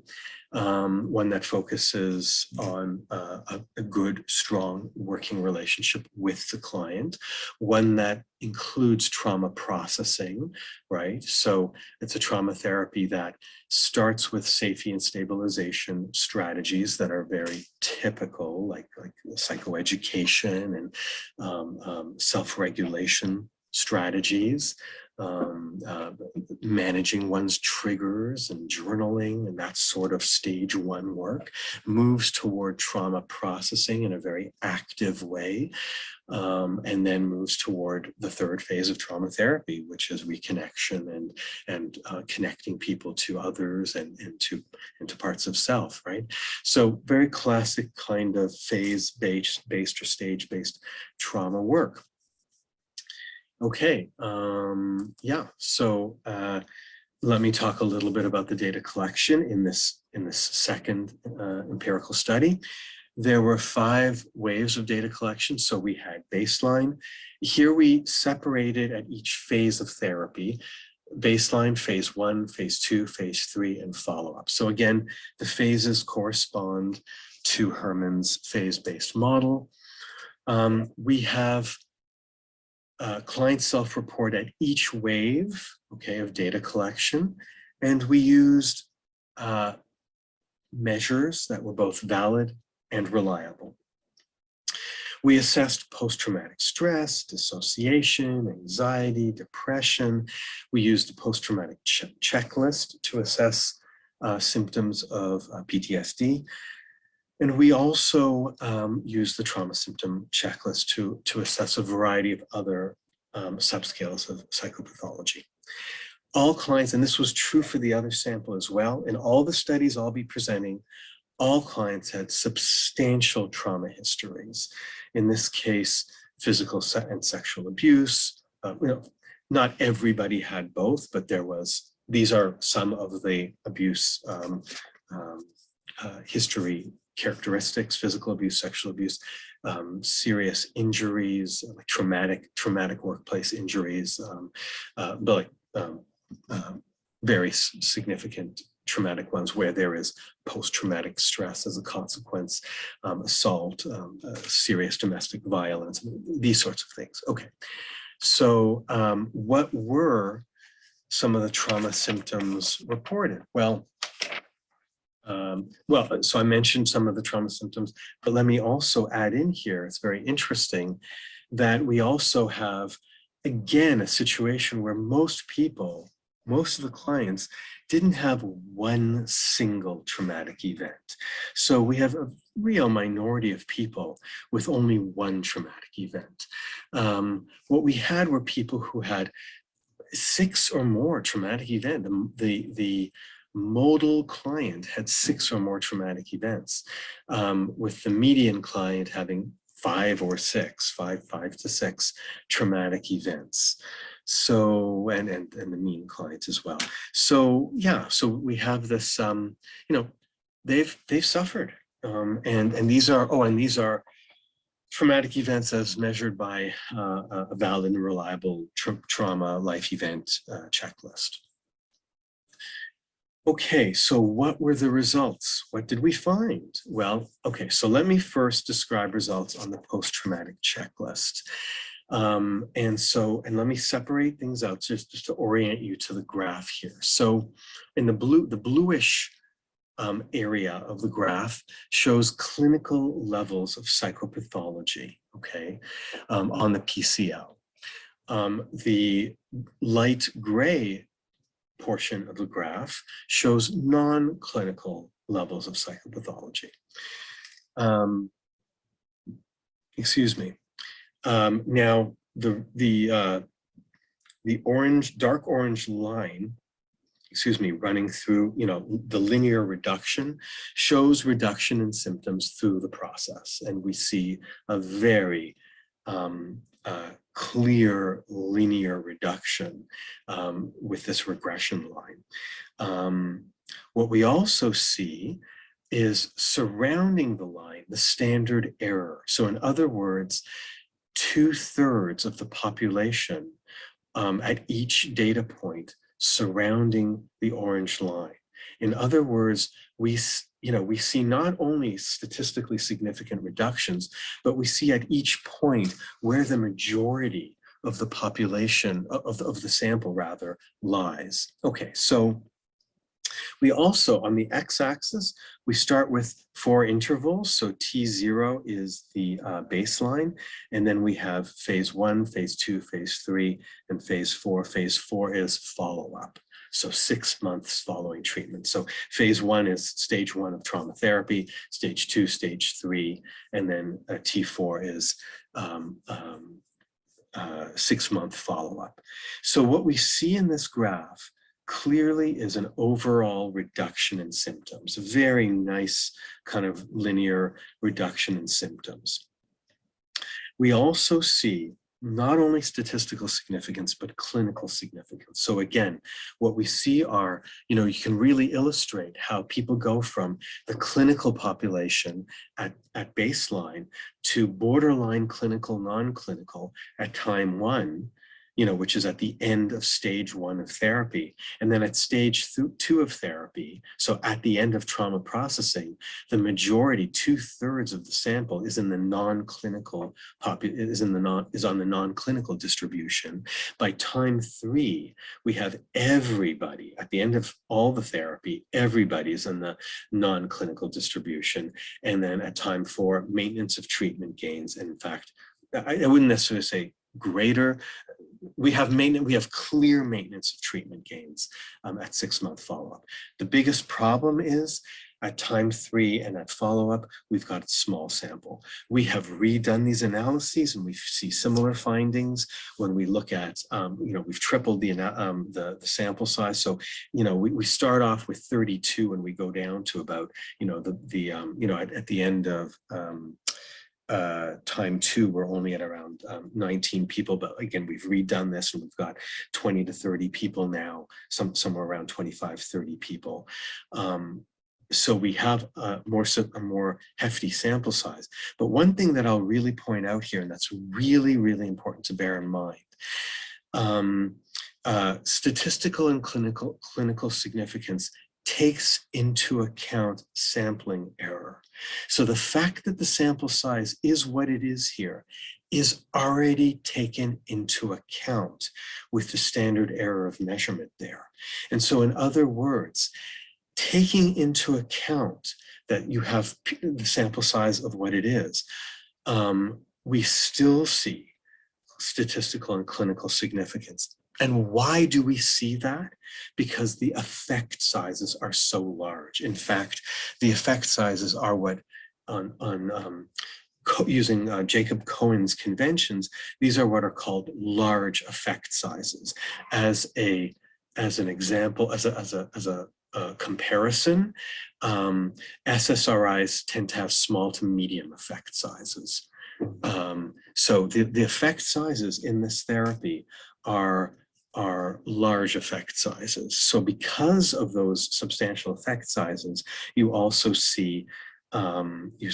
[SPEAKER 1] One that focuses on a good, strong working relationship with the client, one that includes trauma processing, right? So it's a trauma therapy that starts with safety and stabilization strategies that are very typical, like psychoeducation and self-regulation strategies. managing one's triggers and journaling and that sort of stage 1 work, moves toward trauma processing in a very active way, and then moves toward the 3rd phase of trauma therapy, which is reconnection and connecting people to others and to parts of self, right? So very classic kind of phase-based or stage-based trauma work. Okay, yeah, so let me talk a little bit about the data collection in this second empirical study. There were 5 waves of data collection. So we had baseline. Here we separated at each phase of therapy: baseline, phase 1, phase 2, phase 3, and follow-up. So again, the phases correspond to Herman's phase-based model. We have client self-report at each wave, okay, of data collection, and we used measures that were both valid and reliable. We assessed post-traumatic stress, dissociation, anxiety, depression. We used a post-traumatic checklist to assess symptoms of PTSD. And we also use the trauma symptom checklist to assess a variety of other subscales of psychopathology. All clients, and this was true for the other sample as well, in all the studies I'll be presenting, all clients had substantial trauma histories. In this case, physical and sexual abuse. Not everybody had both, but these are some of the abuse history characteristics: physical abuse, sexual abuse, serious injuries, like traumatic workplace injuries, but very significant traumatic ones where there is post-traumatic stress as a consequence, assault, serious domestic violence, these sorts of things. Okay, so what were some of the trauma symptoms reported? So I mentioned some of the trauma symptoms, but let me also add in here, it's very interesting that we also have, again, a situation where most of the clients didn't have one single traumatic event. So we have a real minority of people with only one traumatic event. What we had were people who had 6 or more traumatic events. The modal client had 6 or more traumatic events, with the median client having 5 to 6 traumatic events. So, and the mean clients as well. So yeah, so we have this, they've suffered, and these are traumatic events as measured by a valid and reliable trauma life event checklist. Okay, so what were the results? What did we find? Well, okay, so let me first describe results on the post-traumatic checklist. And let me separate things out just to orient you to the graph here. So in the bluish area of the graph shows clinical levels of psychopathology, okay, on the PCL. The light gray portion of the graph shows non-clinical levels of psychopathology. Excuse me. Now, the dark orange line, running through, the linear reduction shows reduction in symptoms through the process. And we see a very clear linear reduction with this regression line. What we also see is surrounding the line, the standard error. So in other words, 2/3 of the population at each data point surrounding the orange line. In other words, we see not only statistically significant reductions, but we see at each point where the majority of the population, of the sample rather, lies. Okay, so We also, on the x-axis, we start with 4 intervals. So T0 is the baseline. And then we have phase 1, phase 2, phase 3, and phase 4. Phase 4 is follow-up. So 6 months following treatment. So phase 1 is stage 1 of trauma therapy, stage 2, stage 3, and then T4 is 6-month follow-up. So what we see in this graph clearly is an overall reduction in symptoms, a very nice kind of linear reduction in symptoms. We also see not only statistical significance, but clinical significance. So again, what we see are, you can really illustrate how people go from the clinical population at baseline to borderline clinical, non-clinical at time 1, which is at the end of stage 1 of therapy. And then at stage 2 of therapy, so at the end of trauma processing, the majority, 2/3 of the sample is in the non-clinical is on the non-clinical distribution. By time 3, we have everybody at the end of all the therapy, everybody is in the non-clinical distribution. And then at time 4, maintenance of treatment gains. And in fact, I wouldn't necessarily say greater. We have clear maintenance of treatment gains at 6-month follow-up. The biggest problem is at time 3 and at follow-up, we've got a small sample. We have redone these analyses and we see similar findings when we look at, we've tripled the sample size. So, we start off with 32 and we go down to about, at the end of time 2, we're only at around 19 people, but again, we've redone this and we've got 20 to 30 people now, somewhere around 25, 30 people. So we have a more hefty sample size. But one thing that I'll really point out here, and that's really, really important to bear in mind, statistical and clinical significance takes into account sampling error. So the fact that the sample size is what it is here is already taken into account with the standard error of measurement there. And so in other words, taking into account that you have the sample size of what it is, we still see statistical and clinical significance. And why do we see that? Because the effect sizes are so large. In fact, the effect sizes are what, using Jacob Cohen's conventions, these are what are called large effect sizes. As an example, as a comparison, SSRIs tend to have small to medium effect sizes. So the effect sizes in this therapy are large effect sizes. So because of those substantial effect sizes, you also see you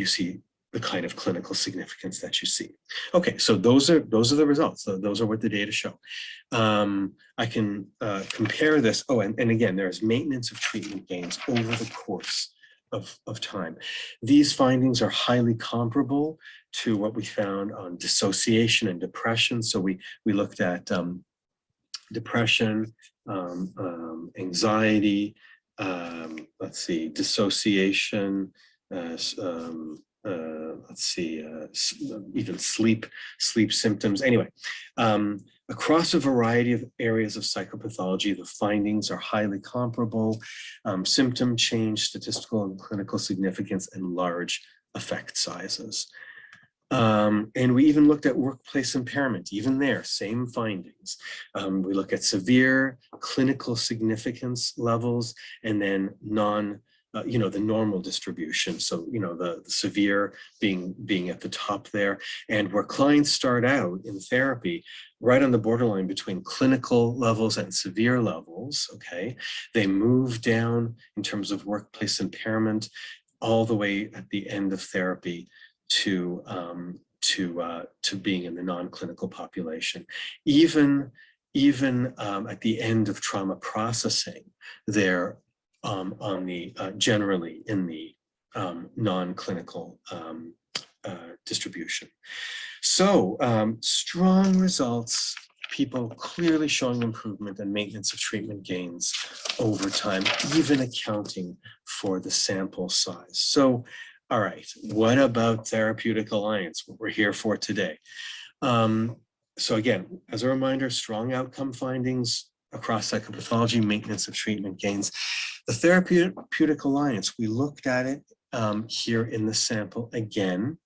[SPEAKER 1] see the kind of clinical significance that you see. Okay, so those are the results. So those are what the data show. I can compare this. Oh, and again, there's maintenance of treatment gains over the course of time. These findings are highly comparable to what we found on dissociation and depression. So we looked at depression, anxiety, let's see, dissociation, even sleep symptoms. Anyway, across a variety of areas of psychopathology, the findings are highly comparable. Symptom change, statistical and clinical significance, and large effect sizes. And we even looked at workplace impairment, even there, same findings. We look at severe clinical significance levels and then the normal distribution. So, the severe being at the top there, and where clients start out in therapy, right on the borderline between clinical levels and severe levels, okay? They move down in terms of workplace impairment all the way at the end of therapy to being in the non-clinical population. Even at the end of trauma processing, they're generally in the non-clinical distribution. So strong results people clearly showing improvement and maintenance of treatment gains over time, even accounting for the sample size. So, all right, what about Therapeutic Alliance, what we're here for today? So again, as a reminder, strong outcome findings across psychopathology, maintenance of treatment gains. The Therapeutic Alliance, we looked at it here in the sample again,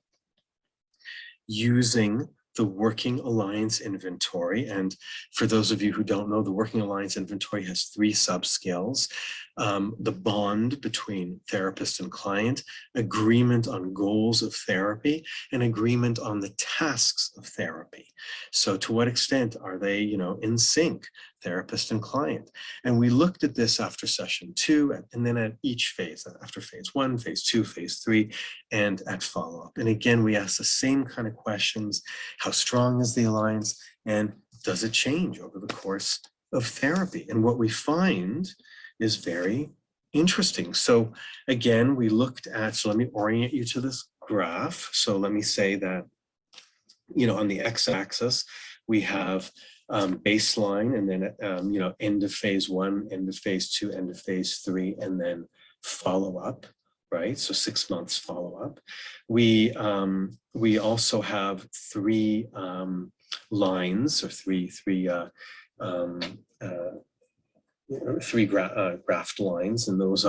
[SPEAKER 1] using the Working Alliance Inventory. And for those of you who don't know, the Working Alliance Inventory has 3 subscales: the bond between therapist and client, agreement on goals of therapy, and agreement on the tasks of therapy. So to what extent are they, in sync, therapist and client? And we looked at this after session 2, and then at each phase, after phase 1, phase 2, phase 3, and at follow-up. And again, we asked the same kind of questions: how strong is the alliance, and does it change over the course of therapy? And what we find is very interesting. So again, we looked at, so let me orient you to this graph. So let me say that, on the x-axis, we have baseline, and then, end of phase 1, end of phase 2, end of phase 3, and then follow-up, right? So 6 months follow-up. We also have 3 lines, or three graphed lines, and those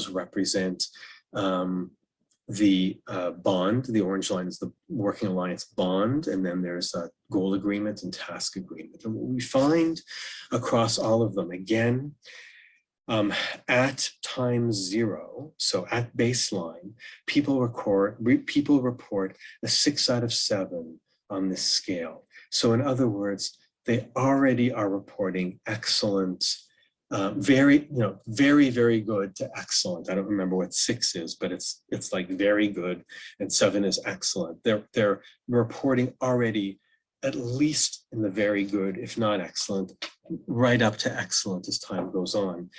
[SPEAKER 1] represent the bond. The orange line is the Working Alliance bond, and then there's a goal agreement and task agreement. And what we find across all of them, again, at time 0, so at baseline, people report a 6 out of 7 on this scale. So in other words, they already are reporting excellent, very, very good to excellent. I don't remember what 6 is, but it's like very good, and 7 is excellent. They're reporting already at least in the very good, if not excellent, right up to excellent as time goes on,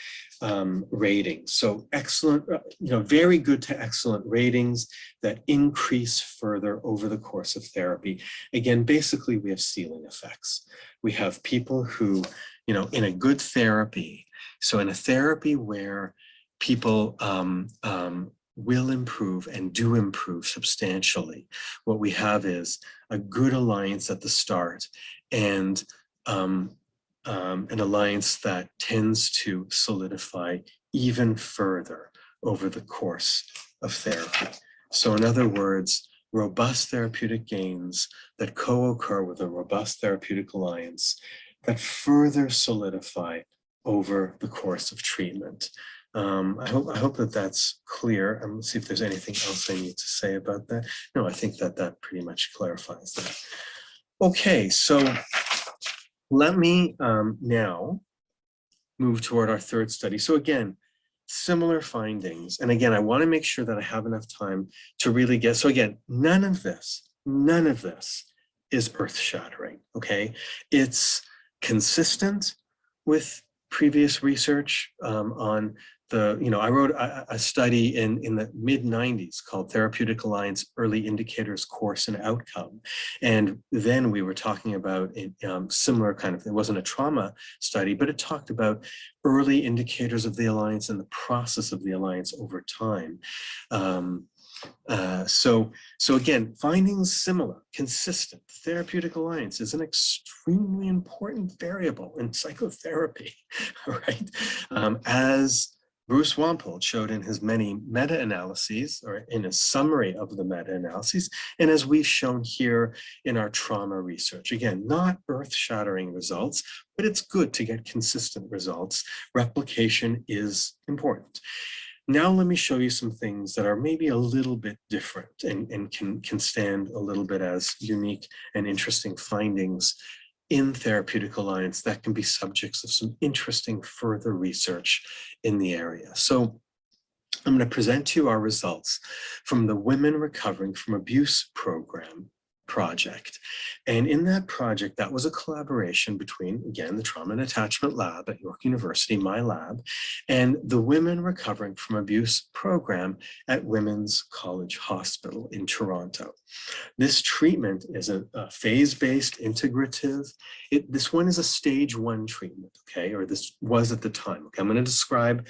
[SPEAKER 1] ratings. So excellent, very good to excellent ratings that increase further over the course of therapy. Again, basically, we have ceiling effects. We have people who, in a good therapy, so in a therapy where people will improve and do improve substantially, what we have is a good alliance at the start, and an alliance that tends to solidify even further over the course of therapy. So in other words, robust therapeutic gains that co-occur with a robust therapeutic alliance that further solidify over the course of treatment. I hope that that's clear. Let's see if there's anything else I need to say about that. No, I think that pretty much clarifies that. Okay, so let me now move toward our 3rd study. So again, similar findings. And again, I want to make sure that I have enough time to really get, so again, none of this is earth-shattering, okay? It's consistent with previous research on the, I wrote a study in the mid-90s called Therapeutic Alliance Early Indicators, Course, and Outcome. And then we were talking about similar kind of, it wasn't a trauma study, but it talked about early indicators of the alliance and the process of the alliance over time. So again, findings similar, consistent. Therapeutic alliance is an extremely important variable in psychotherapy, right? As Bruce Wampold showed in his many meta-analyses, or in a summary of the meta-analyses, and as we've shown here in our trauma research. Again, not earth-shattering results, but it's good to get consistent results. Replication is important. Now let me show you some things that are maybe a little bit different and can stand a little bit as unique and interesting findings in Therapeutic Alliance that can be subjects of some interesting further research in the area. So I'm going to present to you our results from the Women Recovering from Abuse program project. And in that project, that was a collaboration between, again, the Trauma and Attachment Lab at York University, my lab, and the Women Recovering from Abuse program at Women's College Hospital in Toronto. This treatment is a phase-based integrative. This one is a stage 1 treatment, okay, or this was at the time. Okay, I'm going to describe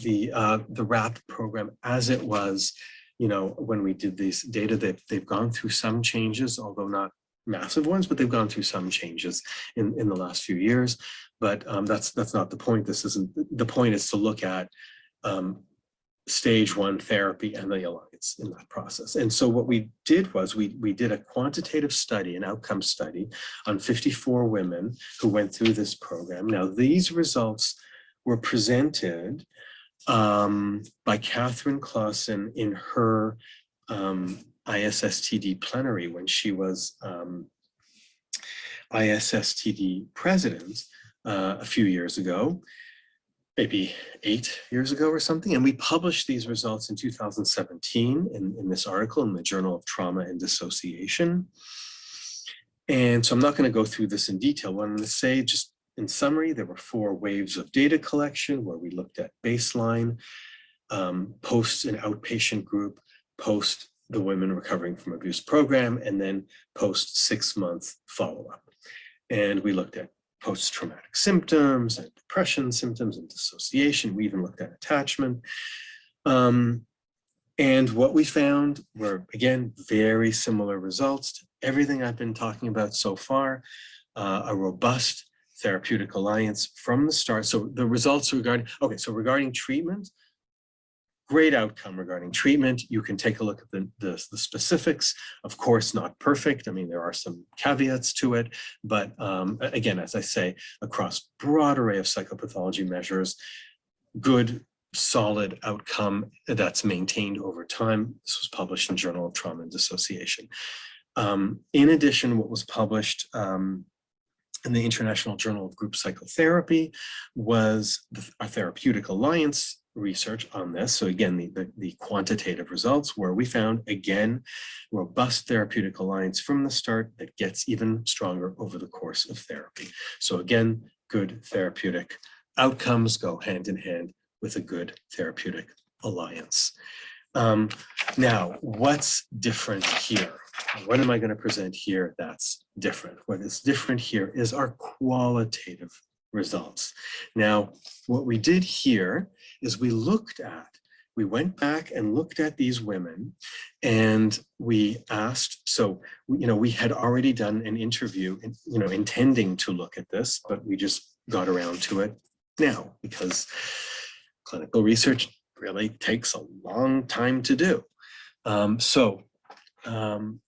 [SPEAKER 1] the RAP program as it was. You know, when we did these data, they've gone through some changes, although not massive ones, but they've gone through some changes in the last few years. But that's not the point. This isn't the point. Is to look at stage 1 therapy and the alliance in that process. And so what we did was we did a quantitative study, an outcome study on 54 women who went through this program. Now, these results were presented by Katherine Claussen in her ISSTD plenary when she was ISSTD president a few years ago, maybe 8 years ago or something. And we published these results in 2017 in this article in the Journal of Trauma and Dissociation. And so I'm not going to go through this in detail. What I'm going to say, just in summary, there were 4 waves of data collection where we looked at baseline, post an outpatient group, post the Women Recovering from Abuse program, and then post 6-month follow-up. And we looked at post-traumatic symptoms and depression symptoms and dissociation. We even looked at attachment. And what we found were, again, very similar results to everything I've been talking about so far, a robust therapeutic alliance from the start. So the results regarding, okay, so regarding treatment, great outcome regarding treatment. You can take a look at the specifics. Of course, not perfect. I mean, there are some caveats to it, but again, as I say, across broad array of psychopathology measures, good, solid outcome that's maintained over time. This was published in Journal of Trauma and Dissociation. In addition, what was published in the International Journal of Group Psychotherapy was a Therapeutic Alliance research on this. So again, the quantitative results where we found, again, robust therapeutic alliance from the start that gets even stronger over the course of therapy. So again, good therapeutic outcomes go hand in hand with a good therapeutic alliance. Now, what's different here? What am I going to present here that's different? What is different here is our qualitative results. Now, what we did here is we went back and looked at these women, and we asked, so, we had already done an interview, intending to look at this, but we just got around to it now because clinical research really takes a long time to do.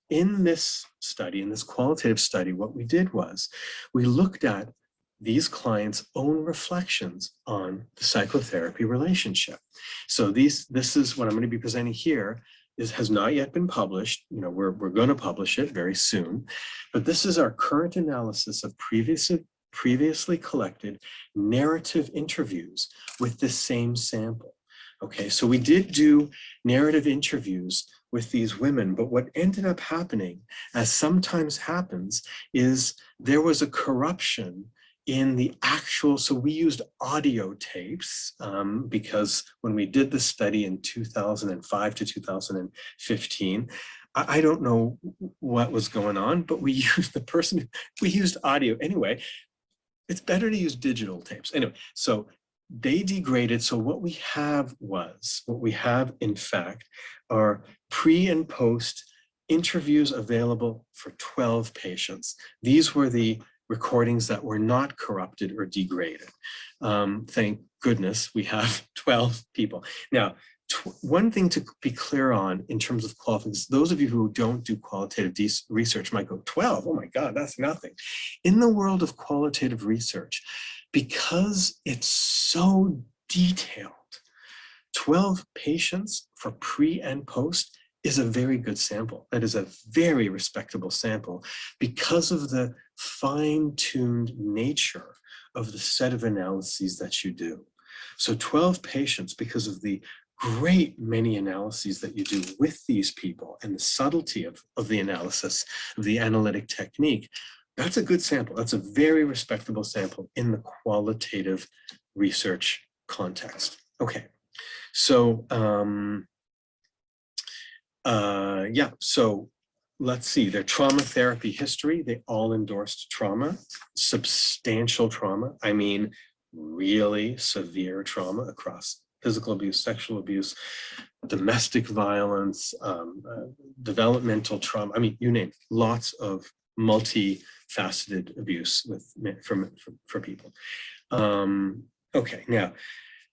[SPEAKER 1] In this study, in this qualitative study, what we did was we looked at these clients' own reflections on the psychotherapy relationship. So this is what I'm going to be presenting here. Has not yet been published. We're going to publish it very soon, but this is our current analysis of previously collected narrative interviews with the same sample. Okay, so we did do narrative interviews with these women, but what ended up happening, as sometimes happens, is there was a corruption in the actual, so we used audio tapes because when we did the study in 2005 to 2015, I don't know what was going on, but we used audio. Anyway, it's better to use digital tapes. Anyway, so they degraded. So what we have in fact are pre and post interviews available for 12 patients. These were the recordings that were not corrupted or degraded. Thank goodness we have 12 people. Now, one thing to be clear on in terms of qualifications, those of you who don't do qualitative research might go, 12, oh my God, that's nothing. In the world of qualitative research, because it's so detailed, 12 patients for pre and post is a very good sample. That is a very respectable sample because of the fine-tuned nature of the set of analyses that you do. So 12 patients, because of the great many analyses that you do with these people and the subtlety of the analysis, of the analytic technique, that's a good sample. That's a very respectable sample in the qualitative research context. Okay, so yeah, so let's see, their trauma therapy history, they all endorsed trauma, substantial trauma. I mean, really severe trauma across physical abuse, sexual abuse, domestic violence, developmental trauma. I mean, you name it, lots of multifaceted abuse for people. Okay, now,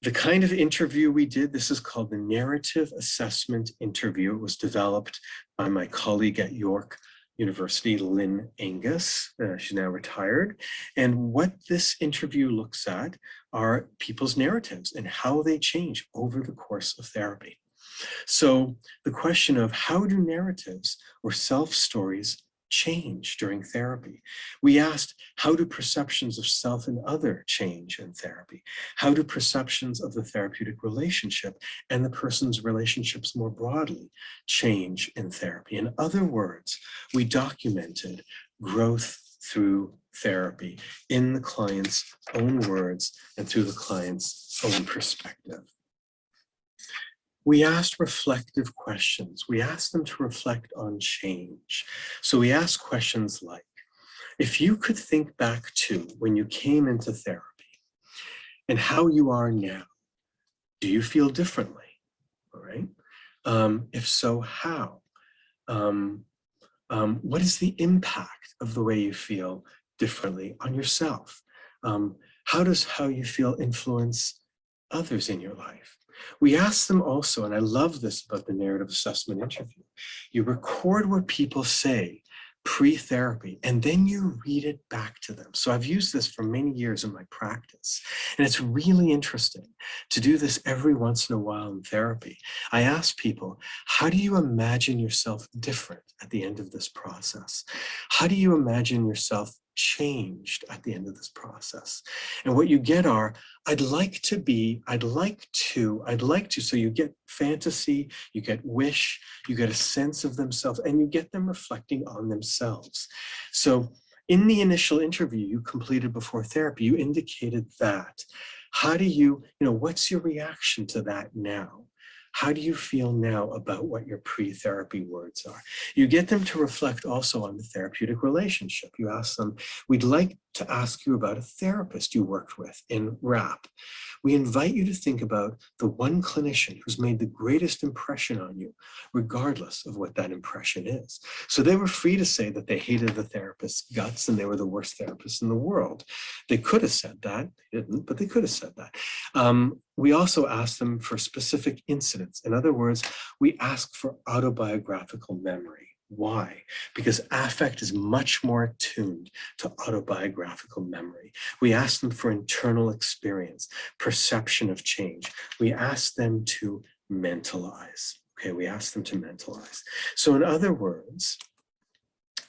[SPEAKER 1] the kind of interview we did, this is called the narrative assessment interview. It was developed by my colleague at York University, Lynn Angus. She's now retired. And what this interview looks at are people's narratives and how they change over the course of therapy. So the question of how do narratives or self-stories change during therapy? We asked, how do perceptions of self and other change in therapy? How do perceptions of the therapeutic relationship and the person's relationships more broadly change in therapy? In other words, we documented growth through therapy in the client's own words and through the client's own perspective. We asked reflective questions. We asked them to reflect on change. So we asked questions like, if you could think back to when you came into therapy and how you are now, do you feel differently? All right. If so, how? What is the impact of the way you feel differently on yourself? How does how you feel influence others in your life? We ask them also, and I love this about the narrative assessment interview, you record what people say pre-therapy, and then you read it back to them. So I've used this for many years in my practice, and it's really interesting to do this every once in a while in therapy. I ask people, how do you imagine yourself different at the end of this process? How do you imagine yourself changed at the end of this process? And what you get are, I'd like to be, I'd like to. So you get fantasy, you get wish, you get a sense of themselves, and you get them reflecting on themselves. So in the initial interview you completed before therapy, you indicated that. How do you, what's your reaction to that now? How do you feel now about what your pre-therapy words are? You get them to reflect also on the therapeutic relationship. You ask them, we'd like to ask you about a therapist you worked with in RAP. We invite you to think about the one clinician who's made the greatest impression on you, regardless of what that impression is. So they were free to say that they hated the therapist's guts and they were the worst therapist in the world. They could have said that, they didn't, but they could have said that. We also asked them for specific incidents. In other words, we asked for autobiographical memory. Why? Because affect is much more attuned to autobiographical memory. We asked them for internal experience, perception of change. We asked them to mentalize. Okay, we asked them to mentalize. So in other words,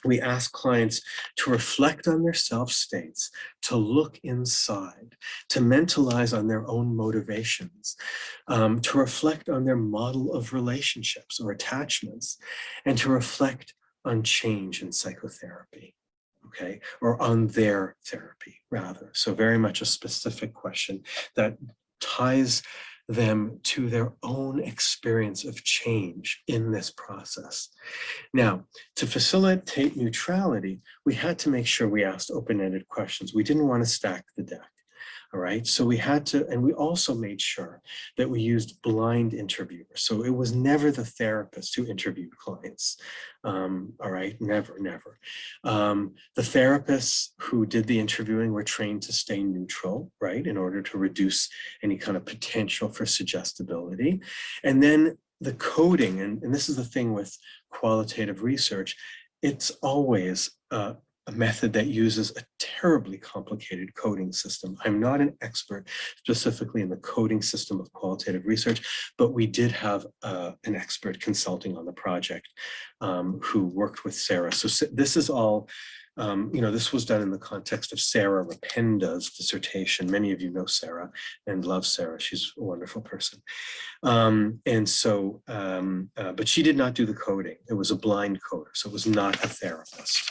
[SPEAKER 1] we ask clients to reflect on their self-states, to look inside, to mentalize on their own motivations, to reflect on their model of relationships or attachments, and to reflect on change in psychotherapy, okay? Or on their therapy, rather. So very much a specific question that ties them to their own experience of change in this process. Now, to facilitate neutrality, we had to make sure we asked open-ended questions. We didn't want to stack the deck. All right, so we had to, and we also made sure that we used blind interviewers. So it was never the therapist who interviewed clients. All right, never. The therapists who did the interviewing were trained to stay neutral, right, in order to reduce any kind of potential for suggestibility. And then the coding, and this is the thing with qualitative research, it's always a method that uses a terribly complicated coding system. I'm not an expert specifically in the coding system of qualitative research, but we did have an expert consulting on the project who worked with Sarah. So this is all This was done in the context of Sarah Rapenda's dissertation. Many of you know Sarah and love Sarah. She's a wonderful person. But she did not do the coding. It was a blind coder, so it was not a therapist.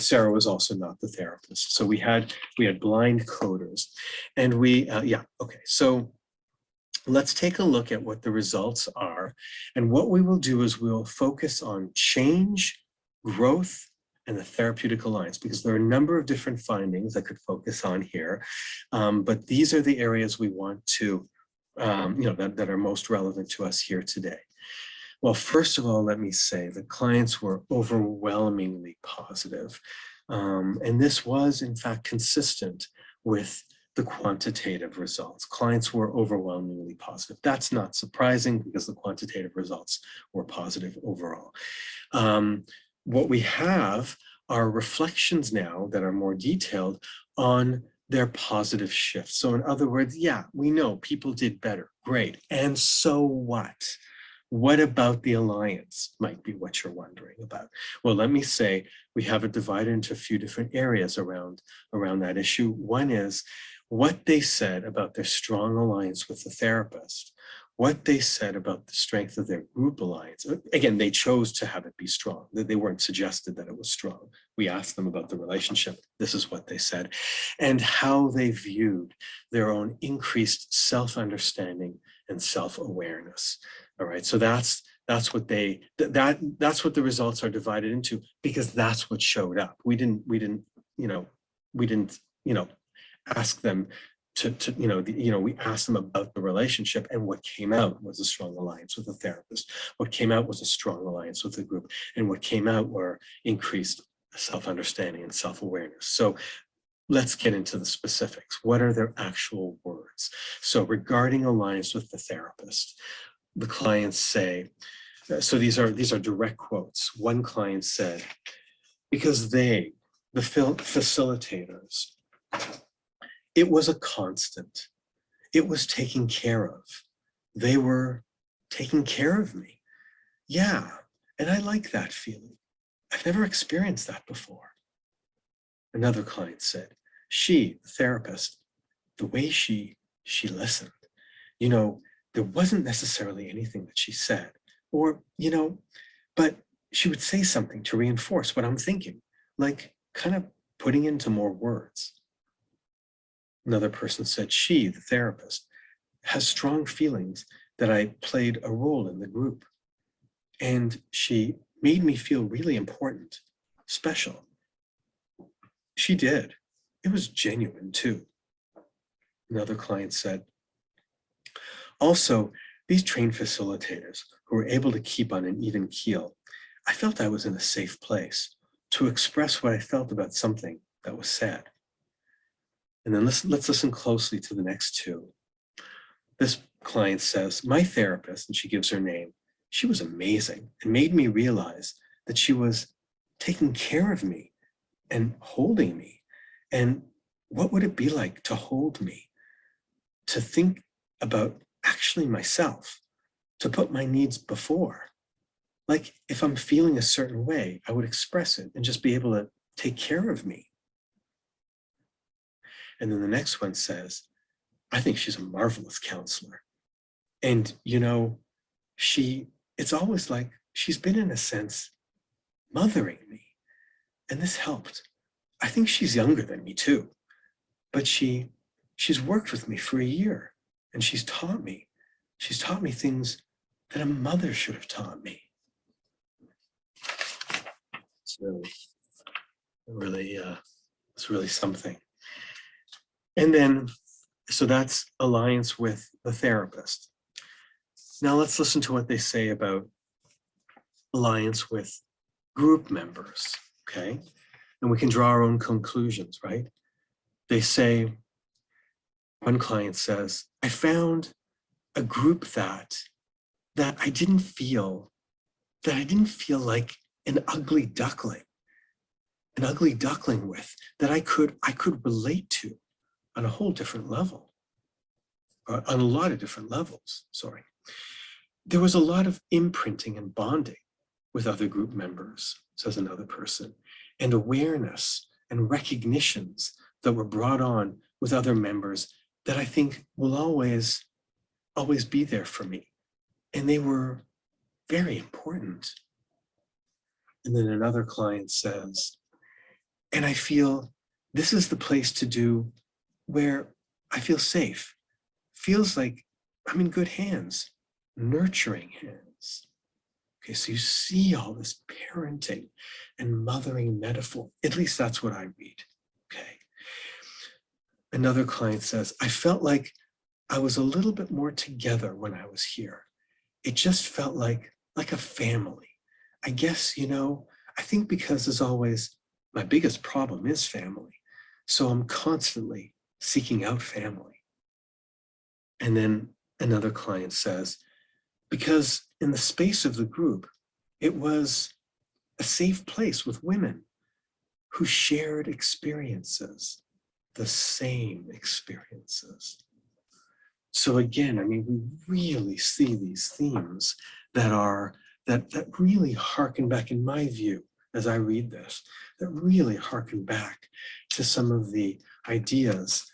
[SPEAKER 1] Sarah was also not the therapist. So we had blind coders, and so let's take a look at what the results are. And what we will do is we'll focus on change, growth, and the Therapeutic Alliance, because there are a number of different findings I could focus on here. But these are the areas we want to, that are most relevant to us here today. Well, first of all, let me say the clients were overwhelmingly positive. And this was, in fact, consistent with the quantitative results. Clients were overwhelmingly positive. That's not surprising because the quantitative results were positive overall. What we have are reflections now that are more detailed on their positive shifts. So in other words, yeah, we know people did better, great. And so what? What about the alliance might be what you're wondering about. Well, let me say we have it divided into a few different areas around that issue. One is what they said about their strong alliance with the therapist, what they said about the strength of their group alliance. Again, they chose to have it be strong. They weren't suggested that it was strong. We asked them about the relationship. This is what they said. And how they viewed their own increased self-understanding and self-awareness. All right, so that's what that's what the results are divided into, because that's what showed up. We didn't ask them we asked them about the relationship, and what came out was a strong alliance with the therapist. What came out was a strong alliance with the group, and what came out were increased self-understanding and self-awareness. So let's get into the specifics. What are their actual words? So regarding alliance with the therapist, the clients say, so these are direct quotes. One client said, because they, the facilitators, it was a constant. It was taken care of. They were taking care of me. Yeah, and I like that feeling. I've never experienced that before. Another client said, she, the therapist, the way she listened, there wasn't necessarily anything that she said, or, but she would say something to reinforce what I'm thinking, like kind of putting into more words. Another person said, she, the therapist, has strong feelings that I played a role in the group. And she made me feel really important, special. She did. It was genuine too. Another client said, also, these trained facilitators who were able to keep on an even keel, I felt I was in a safe place to express what I felt about something that was said. And then let's listen closely to the next two. This client says, my therapist, and she gives her name, she was amazing and made me realize that she was taking care of me and holding me. And what would it be like to hold me, to think about actually myself, to put my needs before? Like if I'm feeling a certain way, I would express it and just be able to take care of me. And then the next one says, I think she's a marvelous counselor. And, it's always like she's been, in a sense, mothering me. And this helped. I think she's younger than me too, but she's worked with me for a year, and she's taught me things that a mother should have taught me. It's really something. And then, so that's alliance with the therapist. Now let's listen to what they say about alliance with group members, okay? And we can draw our own conclusions, right? They say, one client says, I found a group that I didn't feel like an ugly duckling with, that I could relate to on a whole different level, or on a lot of different levels, sorry. There was a lot of imprinting and bonding with other group members, says another person. and awareness and recognitions that were brought on with other members that I think will always be there for me. And they were very important. And then another client says, and I feel this is the place to do where I feel safe. Feels like I'm in good hands, nurturing hands. Okay, so you see all this parenting and mothering metaphor. At least that's what I read. Okay. Another client says, I felt like I was a little bit more together when I was here. It just felt like a family. I guess, I think because as always, my biggest problem is family. So I'm constantly seeking out family. And then another client says, because in the space of the group, it was a safe place with women who shared experiences, the same experiences. So again, I mean, we really see these themes that really harken back, in my view, as I read this, that really harken back to some of the ideas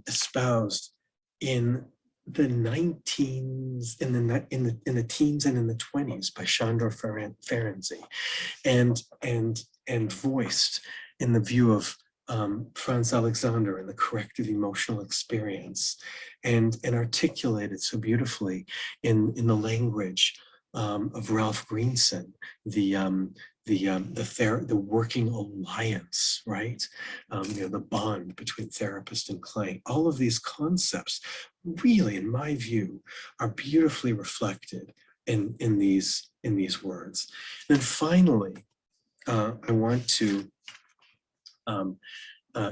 [SPEAKER 1] espoused in the teens and in the 20s by Sándor Ferenczi, and voiced in the view of Franz Alexander and the corrective emotional experience, and articulated so beautifully in the language of Ralph Greenson, the working alliance, right? The bond between therapist and client. All of these concepts, really, in my view, are beautifully reflected in these words. And then finally, I want to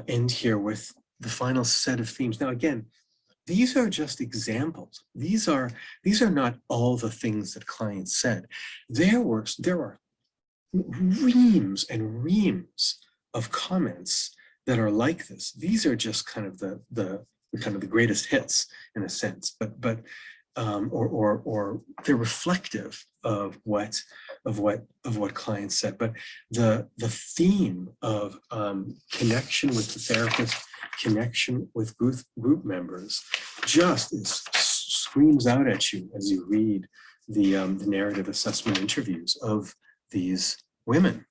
[SPEAKER 1] end here with the final set of themes. Now, again, these are just examples. These are not all the things that clients said. There are reams and reams of comments that are like this. These are just kind of the greatest hits in a sense, but or they're reflective of what clients said. But the theme of connection with the therapist, connection with group members, just screams out at you as you read the narrative assessment interviews of these women.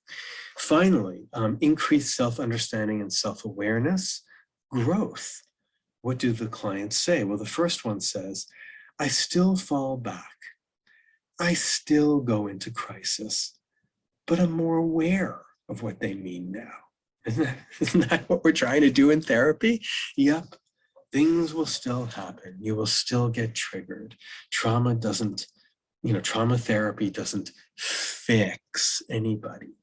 [SPEAKER 1] Finally, increased self-understanding and self-awareness, growth. What do the clients say? Well, the first one says, I still fall back. I still go into crisis, but I'm more aware of what they mean now. Isn't that what we're trying to do in therapy? Yep, things will still happen. You will still get triggered. Trauma therapy doesn't fix anybody,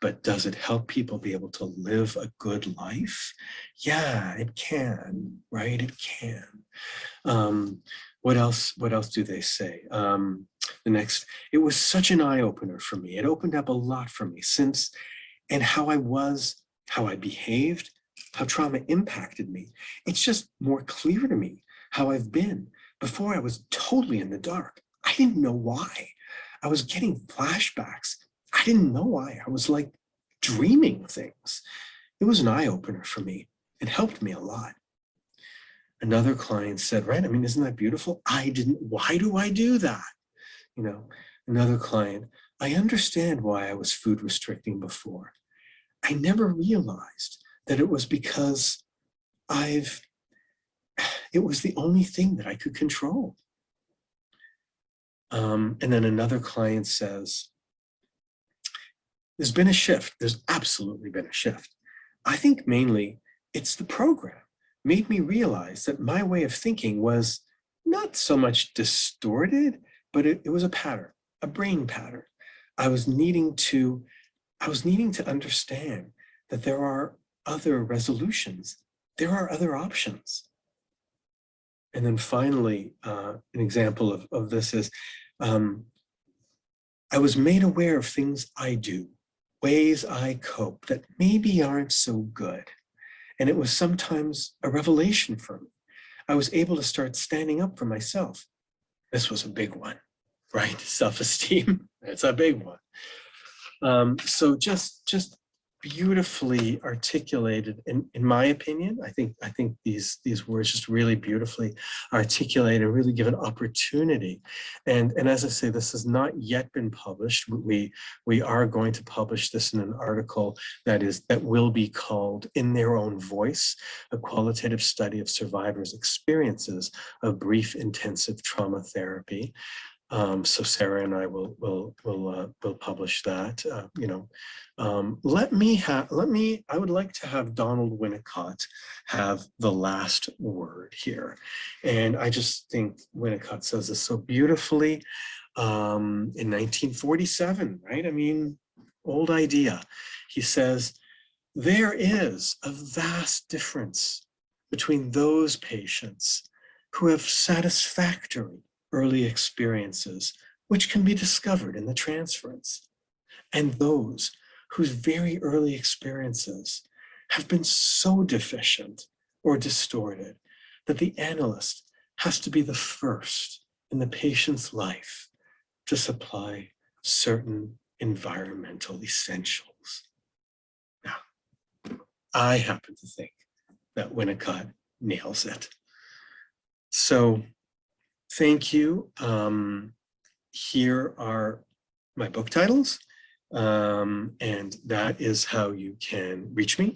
[SPEAKER 1] but does it help people be able to live a good life? Yeah, it can, right? It can. What else do they say? The next, it was such an eye-opener for me. It opened up a lot for me since, and how I behaved, how trauma impacted me. It's just more clear to me how I've been. Before, I was totally in the dark. I didn't know why. I was getting flashbacks. I didn't know why. I was like dreaming things. It was an eye-opener for me. It helped me a lot. Another client said, right, I mean, isn't that beautiful? Why do I do that? Another client, I understand why I was food restricting before. I never realized that it was because it was the only thing that I could control. And then another client says, there's been a shift. There's absolutely been a shift. I think mainly it's the program made me realize that my way of thinking was not so much distorted, but it was a pattern, a brain pattern. I was needing to understand that there are other resolutions. There are other options. And then finally, an example of this is, I was made aware of things I do, ways I cope that maybe aren't so good. And it was sometimes a revelation for me. I was able to start standing up for myself. This was a big one, right? Self-esteem, it's a big one. So just beautifully articulated, in my opinion. I think these words just really beautifully articulate and really give an opportunity. And as I say, this has not yet been published. We are going to publish this in an article that will be called "In Their Own Voice: A Qualitative Study of Survivors' Experiences of Brief Intensive Trauma Therapy." So Sarah and I will publish that. I would like to have Donald Winnicott have the last word here. And I just think Winnicott says this so beautifully in 1947, right? I mean, old idea. He says, there is a vast difference between those patients who have satisfactory early experiences, which can be discovered in the transference, and those whose very early experiences have been so deficient or distorted that the analyst has to be the first in the patient's life to supply certain environmental essentials. Now, I happen to think that Winnicott nails it. So thank you. Here are my book titles, and that is how you can reach me.